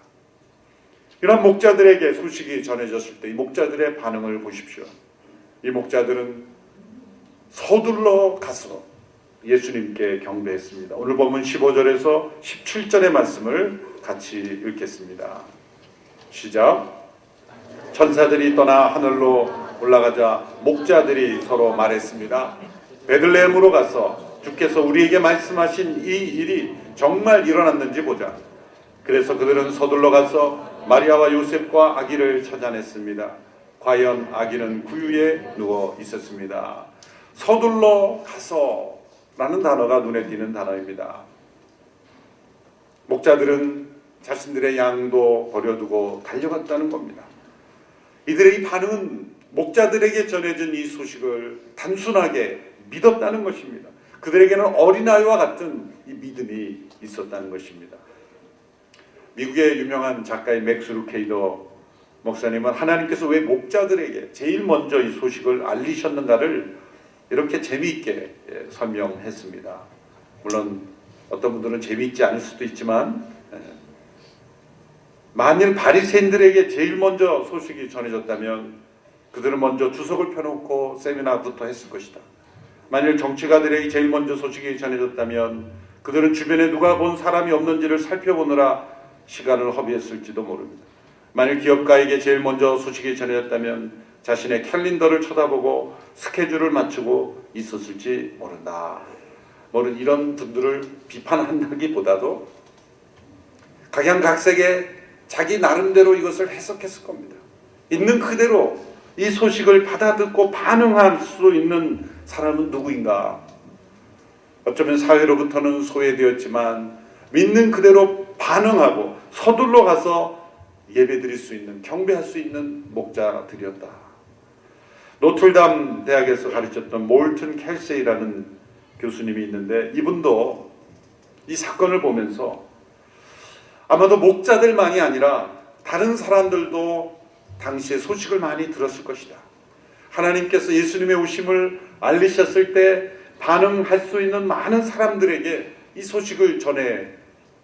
이런 목자들에게 소식이 전해졌을 때 이 목자들의 반응을 보십시오. 이 목자들은 서둘러 가서 예수님께 경배했습니다. 오늘 보면 15절에서 17절의 말씀을 같이 읽겠습니다. 시작. 천사들이 떠나 하늘로 올라가자 목자들이 서로 말했습니다. 베들레헴으로 가서 주께서 우리에게 말씀하신 이 일이 정말 일어났는지 보자. 그래서 그들은 서둘러 가서 마리아와 요셉과 아기를 찾아냈습니다. 과연 아기는 구유에 누워 있었습니다. 서둘러 가서 라는 단어가 눈에 띄는 단어입니다. 목자들은 자신들의 양도 버려두고 달려갔다는 겁니다. 이들의 이 반응은 목자들에게 전해진 이 소식을 단순하게 믿었다는 것입니다. 그들에게는 어린아이와 같은 이 믿음이 있었다는 것입니다. 미국의 유명한 작가인 맥스 루케이더 목사님은 하나님께서 왜 목자들에게 제일 먼저 이 소식을 알리셨는가를 이렇게 재미있게 설명했습니다. 물론 어떤 분들은 재미있지 않을 수도 있지만, 만일 바리새인들에게 제일 먼저 소식이 전해졌다면 그들은 먼저 주석을 펴놓고 세미나부터 했을 것이다. 만일 정치가들에게 제일 먼저 소식이 전해졌다면 그들은 주변에 누가 본 사람이 없는지를 살펴보느라 시간을 허비했을지도 모릅니다. 만일 기업가에게 제일 먼저 소식이 전해졌다면 자신의 캘린더를 쳐다보고 스케줄을 맞추고 있었을지 모른다. 이런 분들을 비판한다기보다도 각양각색의 자기 나름대로 이것을 해석했을 겁니다. 있는 그대로 이 소식을 받아듣고 반응할 수 있는 사람은 누구인가? 어쩌면 사회로부터는 소외되었지만 믿는 그대로 반응하고 서둘러 가서 예배드릴 수 있는, 경배할 수 있는 목자들이었다. 노틀담 대학에서 가르쳤던 몰튼 켈세이라는 교수님이 있는데, 이분도 이 사건을 보면서 아마도 목자들만이 아니라 다른 사람들도 당시에 소식을 많이 들었을 것이다. 하나님께서 예수님의 오심을 알리셨을 때 반응할 수 있는 많은 사람들에게 이 소식을 전해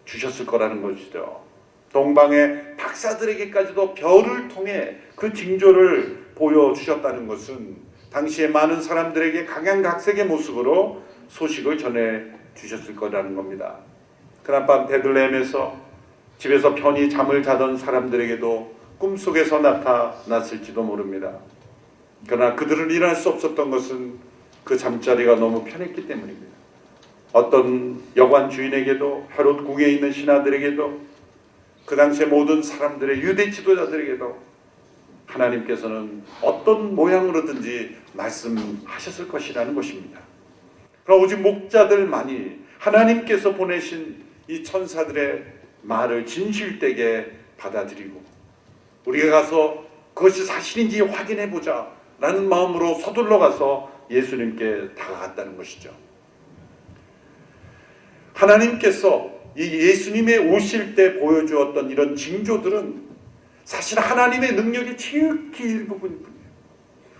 주셨을 거라는 것이죠. 동방의 박사들에게까지도 별을 통해 그 징조를 보여주셨다는 것은 당시에 많은 사람들에게 각양각색의 모습으로 소식을 전해 주셨을 거라는 겁니다. 그날밤 베들레헴에서 집에서 편히 잠을 자던 사람들에게도 꿈속에서 나타났을지도 모릅니다. 그러나 그들은 일어날 수 없었던 것은 그 잠자리가 너무 편했기 때문입니다. 어떤 여관 주인에게도, 헤롯 궁에 있는 신하들에게도, 그 당시의 모든 사람들의 유대 지도자들에게도 하나님께서는 어떤 모양으로든지 말씀하셨을 것이라는 것입니다. 그러나 오직 목자들만이 하나님께서 보내신 이 천사들의 말을 진실되게 받아들이고 우리가 가서 그것이 사실인지 확인해보자 라는 마음으로 서둘러 가서 예수님께 다가갔다는 것이죠. 하나님께서 이 예수님의 오실 때 보여주었던 이런 징조들은 사실 하나님의 능력의 지극히 일부분일 뿐이에요.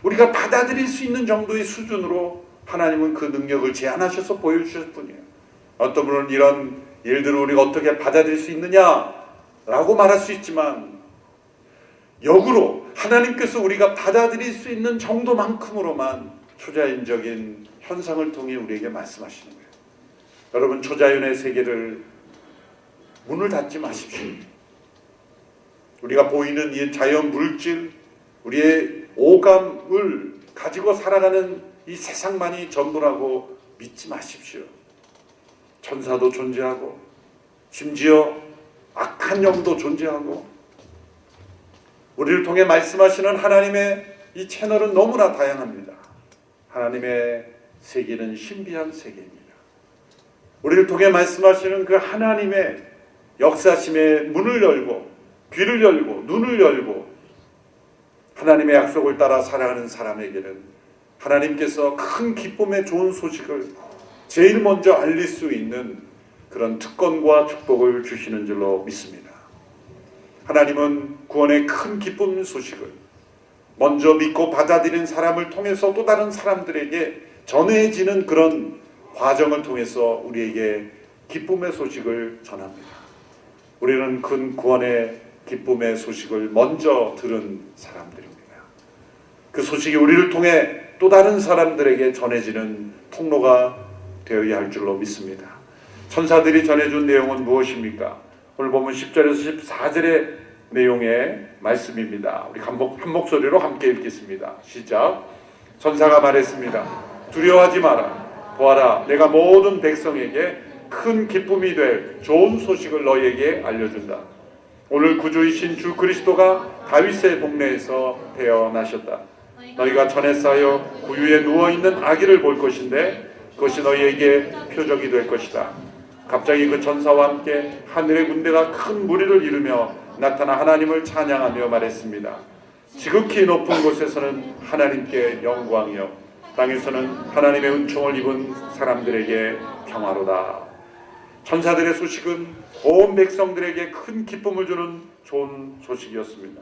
우리가 받아들일 수 있는 정도의 수준으로 하나님은 그 능력을 제한하셔서 보여주셨을 뿐이에요. 어떤 분은 이런 일들을 우리가 어떻게 받아들일 수 있느냐라고 말할 수 있지만, 역으로 하나님께서 우리가 받아들일 수 있는 정도만큼으로만 초자연적인 현상을 통해 우리에게 말씀하시는 거예요. 여러분, 초자연의 세계를 문을 닫지 마십시오. 우리가 보이는 이 자연 물질, 우리의 오감을 가지고 살아가는 이 세상만이 전부라고 믿지 마십시오. 천사도 존재하고 심지어 악한 영도 존재하고 우리를 통해 말씀하시는 하나님의 이 채널은 너무나 다양합니다. 하나님의 세계는 신비한 세계입니다. 우리를 통해 말씀하시는 그 하나님의 역사심의 문을 열고 귀를 열고 눈을 열고 하나님의 약속을 따라 살아가는 사람에게는 하나님께서 큰 기쁨의 좋은 소식을 제일 먼저 알릴 수 있는 그런 특권과 축복을 주시는 줄로 믿습니다. 하나님은 구원의 큰 기쁨 소식을 먼저 믿고 받아들인 사람을 통해서 또 다른 사람들에게 전해지는 그런 과정을 통해서 우리에게 기쁨의 소식을 전합니다. 우리는 큰 구원의 기쁨의 소식을 먼저 들은 사람들입니다. 그 소식이 우리를 통해 또 다른 사람들에게 전해지는 통로가 되어야 할 줄로 믿습니다. 천사들이 전해준 내용은 무엇입니까? 오늘 보면 10절에서 14절의 내용의 말씀입니다. 우리 한 목소리로 함께 읽겠습니다. 시작. 천사가 말했습니다. 두려워하지 마라. 보아라, 내가 모든 백성에게 큰 기쁨이 될 좋은 소식을 너희에게 알려준다. 오늘 구주이신 주 그리스도가 다윗의 복내에서 태어나셨다. 너희가 전에 쌓여 구유에 누워있는 아기를 볼 것인데 그것이 너희에게 표적이 될 것이다. 갑자기 그 천사와 함께 하늘의 군대가 큰 무리를 이루며 나타나 하나님을 찬양하며 말했습니다. 지극히 높은 곳에서는 하나님께 영광이요, 땅에서는 하나님의 은총을 입은 사람들에게 평화로다. 천사들의 소식은 온 백성들에게 큰 기쁨을 주는 좋은 소식이었습니다.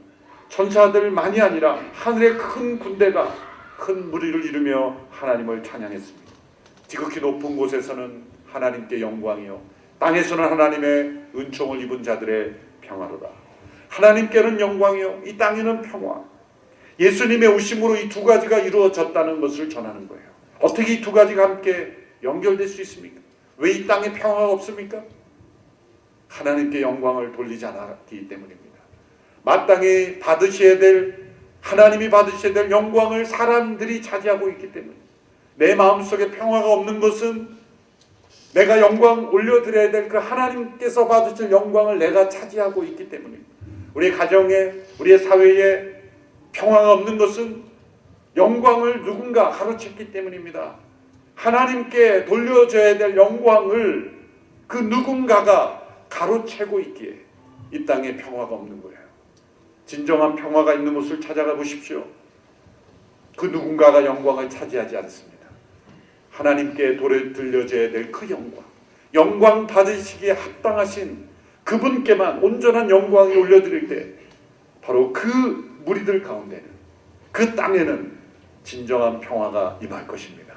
천사들만이 아니라 하늘의 큰 군대가 큰 무리를 이루며 하나님을 찬양했습니다. 지극히 높은 곳에서는 하나님께 영광이요, 땅에서는 하나님의 은총을 입은 자들의 평화로다. 하나님께는 영광이요, 이 땅에는 평화. 예수님의 오심으로 이 두 가지가 이루어졌다는 것을 전하는 거예요. 어떻게 이 두 가지가 함께 연결될 수 있습니까? 왜 이 땅에 평화가 없습니까? 하나님께 영광을 돌리지 않았기 때문입니다. 마땅히 받으셔야 될, 하나님이 받으셔야 될 영광을 사람들이 차지하고 있기 때문에, 내 마음속에 평화가 없는 것은 내가 영광 올려드려야 될 그 하나님께서 받으실 영광을 내가 차지하고 있기 때문입니다. 우리의 가정에, 우리의 사회에 평화가 없는 것은 영광을 누군가 가로챘기 때문입니다. 하나님께 돌려줘야 될 영광을 그 누군가가 가로채고 있기에 이 땅에 평화가 없는 거예요. 진정한 평화가 있는 곳을 찾아가 보십시오. 그 누군가가 영광을 차지하지 않습니다. 하나님께 돌려줘야 될 그 영광 받으시기에 합당하신 그분께만 온전한 영광이 올려드릴 때 바로 그 무리들 가운데는, 그 땅에는 진정한 평화가 임할 것입니다.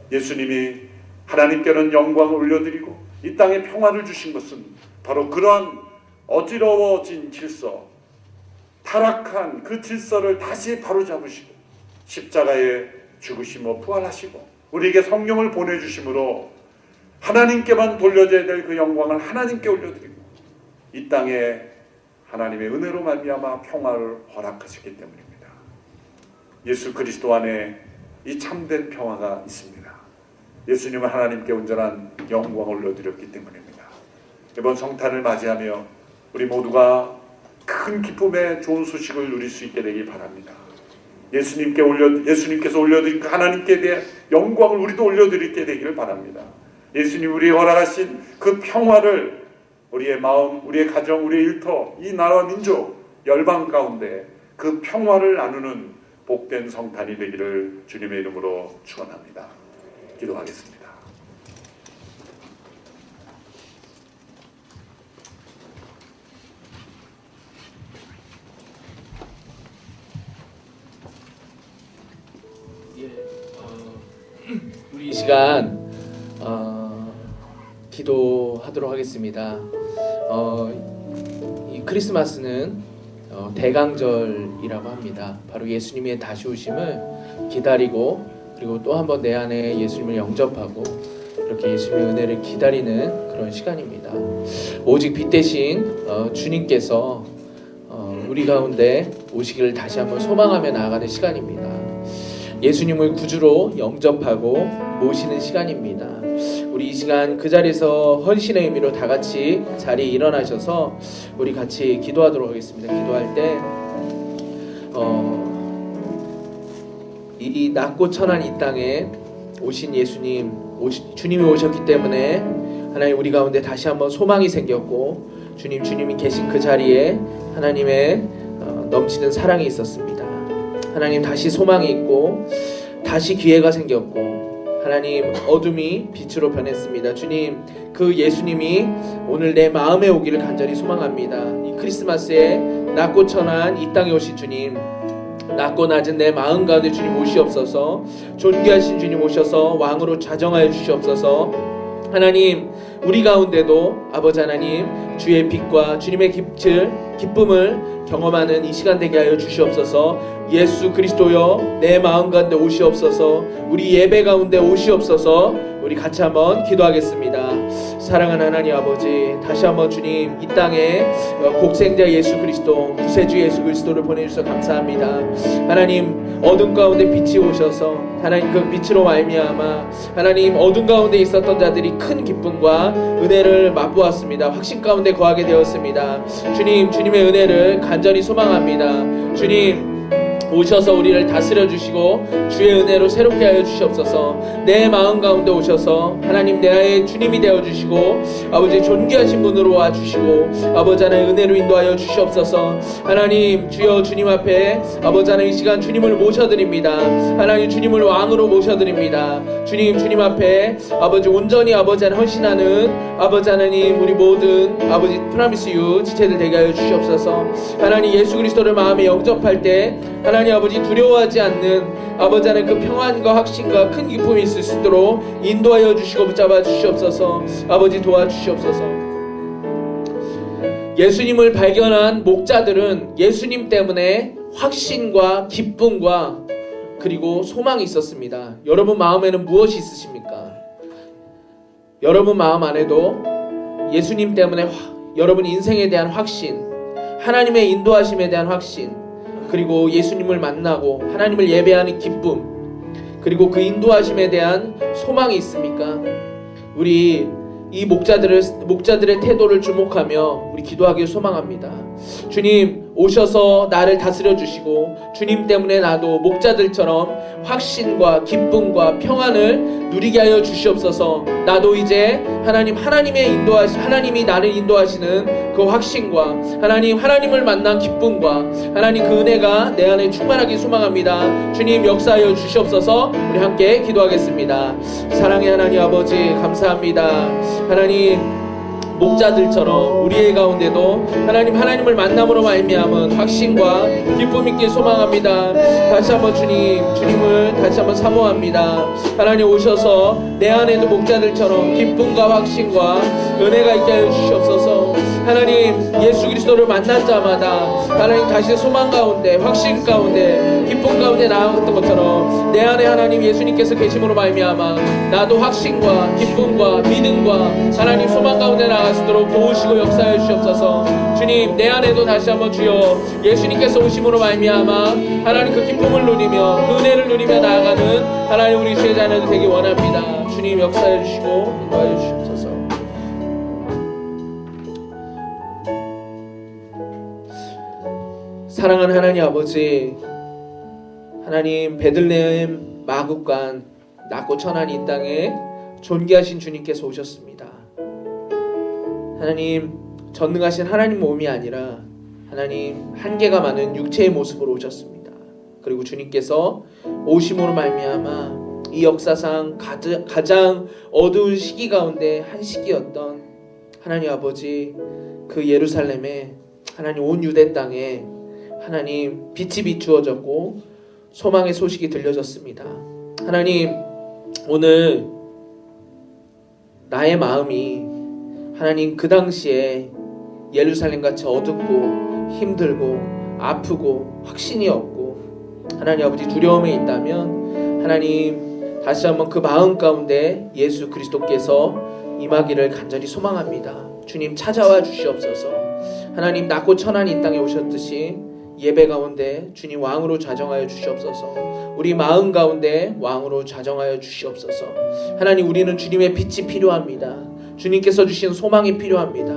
예수님이 하나님께는 영광을 올려드리고 이 땅에 평화를 주신 것은 바로 그러한 어지러워진 질서, 타락한 그 질서를 다시 바로잡으시고 십자가에 죽으시며 부활하시고 우리에게 성령을 보내주심으로 하나님께만 돌려줘야 될 그 영광을 하나님께 올려드리고 이 땅에 하나님의 은혜로 말미암아 평화를 허락하셨기 때문입니다. 예수 그리스도 안에 이 참된 평화가 있습니다. 예수님은 하나님께 온전한 영광을 올려드렸기 때문입니다. 이번 성탄을 맞이하며 우리 모두가 큰 기쁨의 좋은 소식을 누릴 수 있게 되길 바랍니다. 예수님께서 올려드린 그 하나님께 대한 영광을 우리도 올려드리게 되기를 바랍니다. 예수님 우리에 허락하신 그 평화를 우리의 마음, 우리의 가정, 우리의 일터, 이 나라와 민족, 열방 가운데 그 평화를 나누는 복된 성탄이 되기를 주님의 이름으로 축원합니다. 기도하겠습니다. 우리 이 시간 기도하도록 하겠습니다. 이 크리스마스는 대강절이라고 합니다. 바로 예수님의 다시 오심을 기다리고 그리고 또 한 번 내 안에 예수님을 영접하고 이렇게 예수님의 은혜를 기다리는 그런 시간입니다. 오직 빛 대신 주님께서 우리 가운데 오시기를 다시 한번 소망하며 나아가는 시간입니다. 예수님을 구주로 영접하고 모시는 시간입니다. 우리 이 시간 그 자리에서 헌신의 의미로 다 같이 자리에 일어나셔서 우리 같이 기도하도록 하겠습니다. 기도할 때 이 낮고 천한 이 땅에 오신 예수님, 주님이 오셨기 때문에 하나님 우리 가운데 다시 한번 소망이 생겼고 주님이 계신 그 자리에 하나님의 넘치는 사랑이 있었습니다. 하나님 다시 소망이 있고 다시 기회가 생겼고 하나님 어둠이 빛으로 변했습니다. 주님 그 예수님이 오늘 내 마음에 오기를 간절히 소망합니다. 이 크리스마스에 낮고 천한 이 땅에 오신 주님, 낮고 낮은 내 마음 가운데 주님 오시옵소서. 존귀하신 주님 오셔서 왕으로 좌정하여 주시옵소서. 하나님 우리 가운데도 아버지 하나님 주의 빛과 주님의 기쁨을 경험하는 이 시간 되게 하여 주시옵소서. 예수 그리스도여 내 마음 가운데 오시옵소서. 우리 예배 가운데 오시옵소서. 우리 같이 한번 기도하겠습니다. 사랑하는 하나님 아버지, 다시 한번 주님 이 땅에 곡생자 예수 그리스도, 구세주 예수 그리스도를 보내주셔서 감사합니다. 하나님 어둠 가운데 빛이 오셔서 하나님 그 빛으로 말미암아 하나님 어둠 가운데 있었던 자들이 큰 기쁨과 은혜를 맛보았습니다. 확신 가운데 거하게 되었습니다. 주님의 은혜를 간절히 소망합니다. 주님 오셔서 우리를 다스려 주시고 주의 은혜로 새롭게 하여 주시옵소서. 내 마음 가운데 오셔서 하나님 내 주님이 되어 주시고 아버지 존귀하신 분으로 와 주시고 아버지 하나님 은혜로 인도하여 주시옵소서. 하나님 주여 주님 앞에 아버지 하나님 이 시간 주님을 모셔드립니다. 하나님 주님을 왕으로 모셔드립니다. 주님 앞에 아버지 온전히 아버지 하나님 헌신하는 아버지 하나님 우리 모든 아버지 프라미스 유 지체들 되게 하여 주시옵소서. 하나님 예수 그리스도를 마음에 영접할 때 하나님 아버지 두려워하지 않는 아버지 하나님 그 평안과 확신과 큰 기쁨이 있을 수 있도록 인도하여 주시고 붙잡아 주시옵소서. 아버지 도와주시옵소서. 예수님을 발견한 목자들은 예수님 때문에 확신과 기쁨과 그리고 소망이 있었습니다. 여러분 마음에는 무엇이 있으십니까? 여러분 마음 안에도 예수님 때문에 여러분 인생에 대한 확신, 하나님의 인도하심에 대한 확신, 그리고 예수님을 만나고 하나님을 예배하는 기쁨, 그리고 그 인도하심에 대한 소망이 있습니까? 우리 이 목자들의 태도를 주목하며 우리 기도하기를 소망합니다. 주님 오셔서 나를 다스려 주시고 주님 때문에 나도 목자들처럼 확신과 기쁨과 평안을 누리게 하여 주시옵소서. 나도 이제 하나님이 나를 인도하시는 그 확신과 하나님을 만난 기쁨과 하나님 그 은혜가 내 안에 충만하게 소망합니다. 주님 역사하여 주시옵소서. 우리 함께 기도하겠습니다. 사랑의 하나님 아버지 감사합니다. 하나님 목자들처럼 우리의 가운데도 하나님을 만남으로 말미암은 확신과 기쁨 있게 소망합니다. 다시 한번 주님을 다시 한번 사모합니다. 하나님 오셔서 내 안에도 목자들처럼 기쁨과 확신과 은혜가 있게 하여 주시옵소서. 하나님 예수 그리스도를 만난 자마다 하나님 다시 소망 가운데 확신 가운데 기쁨 가운데 나아갔던 것처럼 내 안에 하나님 예수님께서 계심으로 말미암아 나도 확신과 기쁨과 믿음과 하나님 소망 가운데 나아갈 수 있도록 도우시고 역사해 주시옵소서. 주님 내 안에도 다시 한번 주여 예수님께서 오심으로 말미암아 하나님 그 기쁨을 누리며 그 은혜를 누리며 나아가는 하나님 우리 주의 자녀들 되기 원합니다. 주님 역사해 주시고 인도하여 주시옵소서. 사랑하는 하나님 아버지, 하나님 베들레헴 마국간 낮고 천한 이 땅에 존귀하신 주님께서 오셨습니다. 하나님 전능하신 하나님 몸이 아니라 하나님 한계가 많은 육체의 모습으로 오셨습니다. 그리고 주님께서 오심으로 말미암아 이 역사상 가장 어두운 시기 가운데 한 시기였던 하나님 아버지 그 예루살렘에 하나님 온 유대 땅에 하나님 빛이 비추어졌고 소망의 소식이 들려졌습니다. 하나님 오늘 나의 마음이 하나님 그 당시에 예루살렘같이 어둡고 힘들고 아프고 확신이 없고 하나님 아버지 두려움에 있다면 하나님 다시 한번 그 마음 가운데 예수 그리스도께서 임하기를 간절히 소망합니다. 주님 찾아와 주시옵소서. 하나님 낮고 천한 이 땅에 오셨듯이 예배 가운데 주님 왕으로 좌정하여 주시옵소서. 우리 마음 가운데 왕으로 좌정하여 주시옵소서. 하나님 우리는 주님의 빛이 필요합니다. 주님께서 주시는 소망이 필요합니다.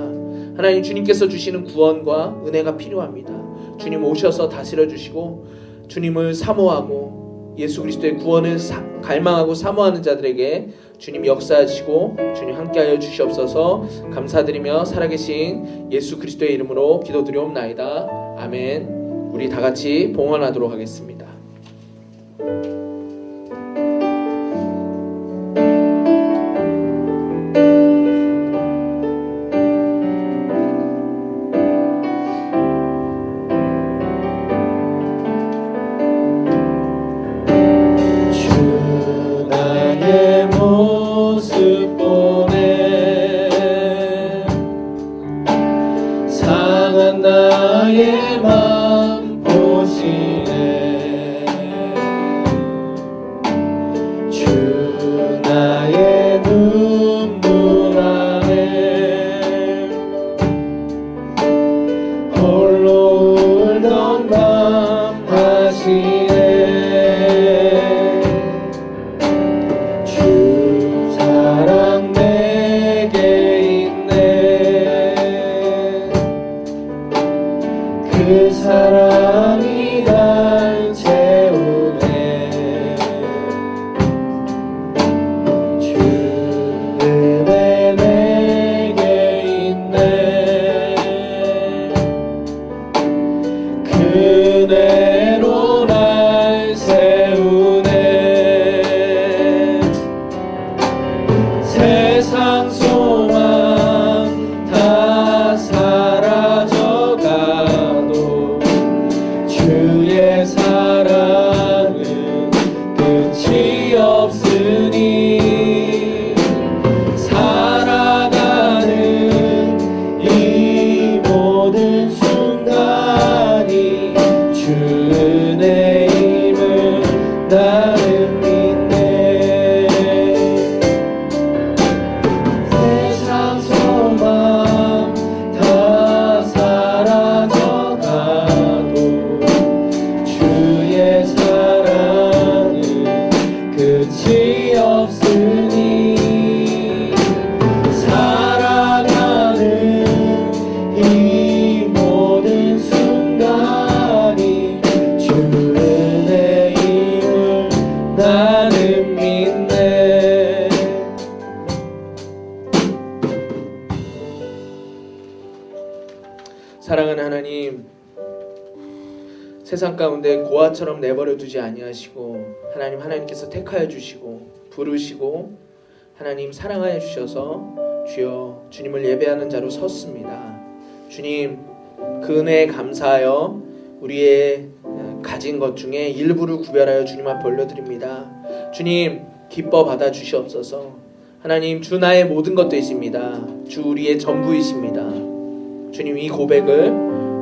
하나님 주님께서 주시는 구원과 은혜가 필요합니다. 주님 오셔서 다스려 주시고 주님을 사모하고 예수 그리스도의 구원을 갈망하고 사모하는 자들에게 주님 역사하시고 주님 함께하여 주시옵소서. 감사드리며 살아계신 예수 그리스도의 이름으로 기도드리옵나이다. 아멘. 우리 다 같이 봉헌하도록 하겠습니다. 주 나의 모습 보네 상한 나의 맘 보시네 주 나의 눈물 안에 홀로 울던 밤 하시네 주 사랑 내게 있네 그 사랑이 날 채우네 주 은혜 내게 있네 그 은혜로 날 세우네 세상 소망 다 사라져가도 주 사랑하는 하나님, 세상 가운데 고아처럼 내버려 두지 아니하시고 하나님께서 택하여 주시고 부르시고 하나님 사랑하여 주셔서 주여 주님을 예배하는 자로 섰습니다. 주님, 그 은혜에 감사하여 우리의 가진 것 중에 일부를 구별하여 주님 앞에 올려드립니다. 주님, 기뻐 받아 주시옵소서. 하나님, 주 나의 모든 것 되십니다. 주 우리의 전부이십니다. 주님, 이 고백을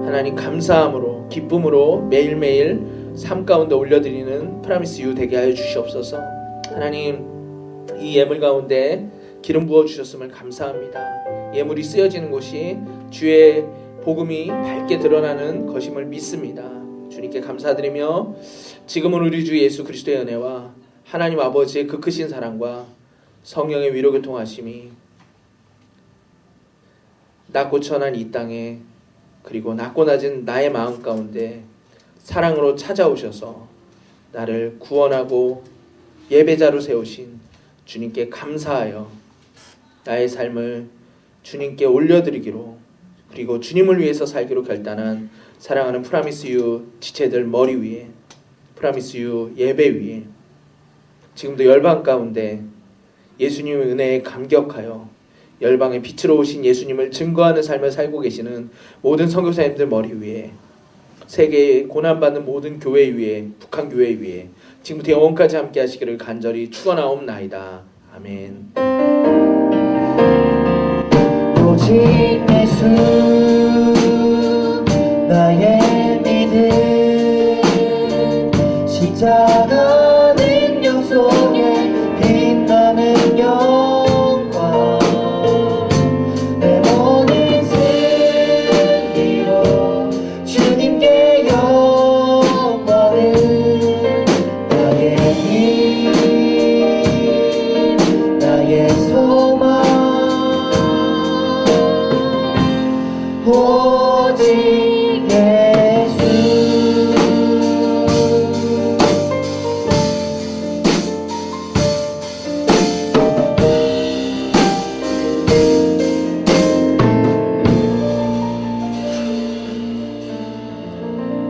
하나님 감사함으로 기쁨으로 매일매일 삶 가운데 올려드리는 프라미스 유 되게 하여 주시옵소서. 하나님, 이 예물 가운데 기름 부어 주셨음을 감사합니다. 예물이 쓰여지는 곳이 주의 복음이 밝게 드러나는 것임을 믿습니다. 주님께 감사드리며 지금은 우리 주 예수 그리스도의 은혜와 하나님 아버지의 그 크신 사랑과 성령의 위로 교통하심이 낮고 천한 이 땅에 그리고 낮고 낮은 나의 마음 가운데 사랑으로 찾아오셔서 나를 구원하고 예배자로 세우신 주님께 감사하여 나의 삶을 주님께 올려드리기로, 그리고 주님을 위해서 살기로 결단한 사랑하는 프라미스 유 지체들 머리 위에, 프라미스 유 예배 위에 지금도 열방 가운데 예수님의 은혜에 감격하여 열방의 빛으로 오신 예수님을 증거하는 삶을 살고 계시는 모든 선교사님들 머리 위에, 세계에 고난받는 모든 교회 위에, 북한 교회 위에 지금부터 영원까지 함께 하시기를 간절히 축원하옵나이다. 아멘. 오직 예수 나의 믿음, 십자가 능력 속에 빛나는 영광, 내 모든 승리로 주님께 영광을, 나의 힘 나의 소망 오직 예수.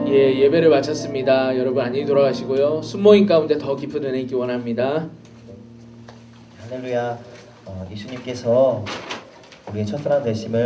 예배를 마쳤습니다. 여러분 안녕히 돌아가시고요. 순모임 가운데 더 깊은 은혜 있기 원합니다. 할렐루야. 예수님께서 우리의 첫사랑 되심을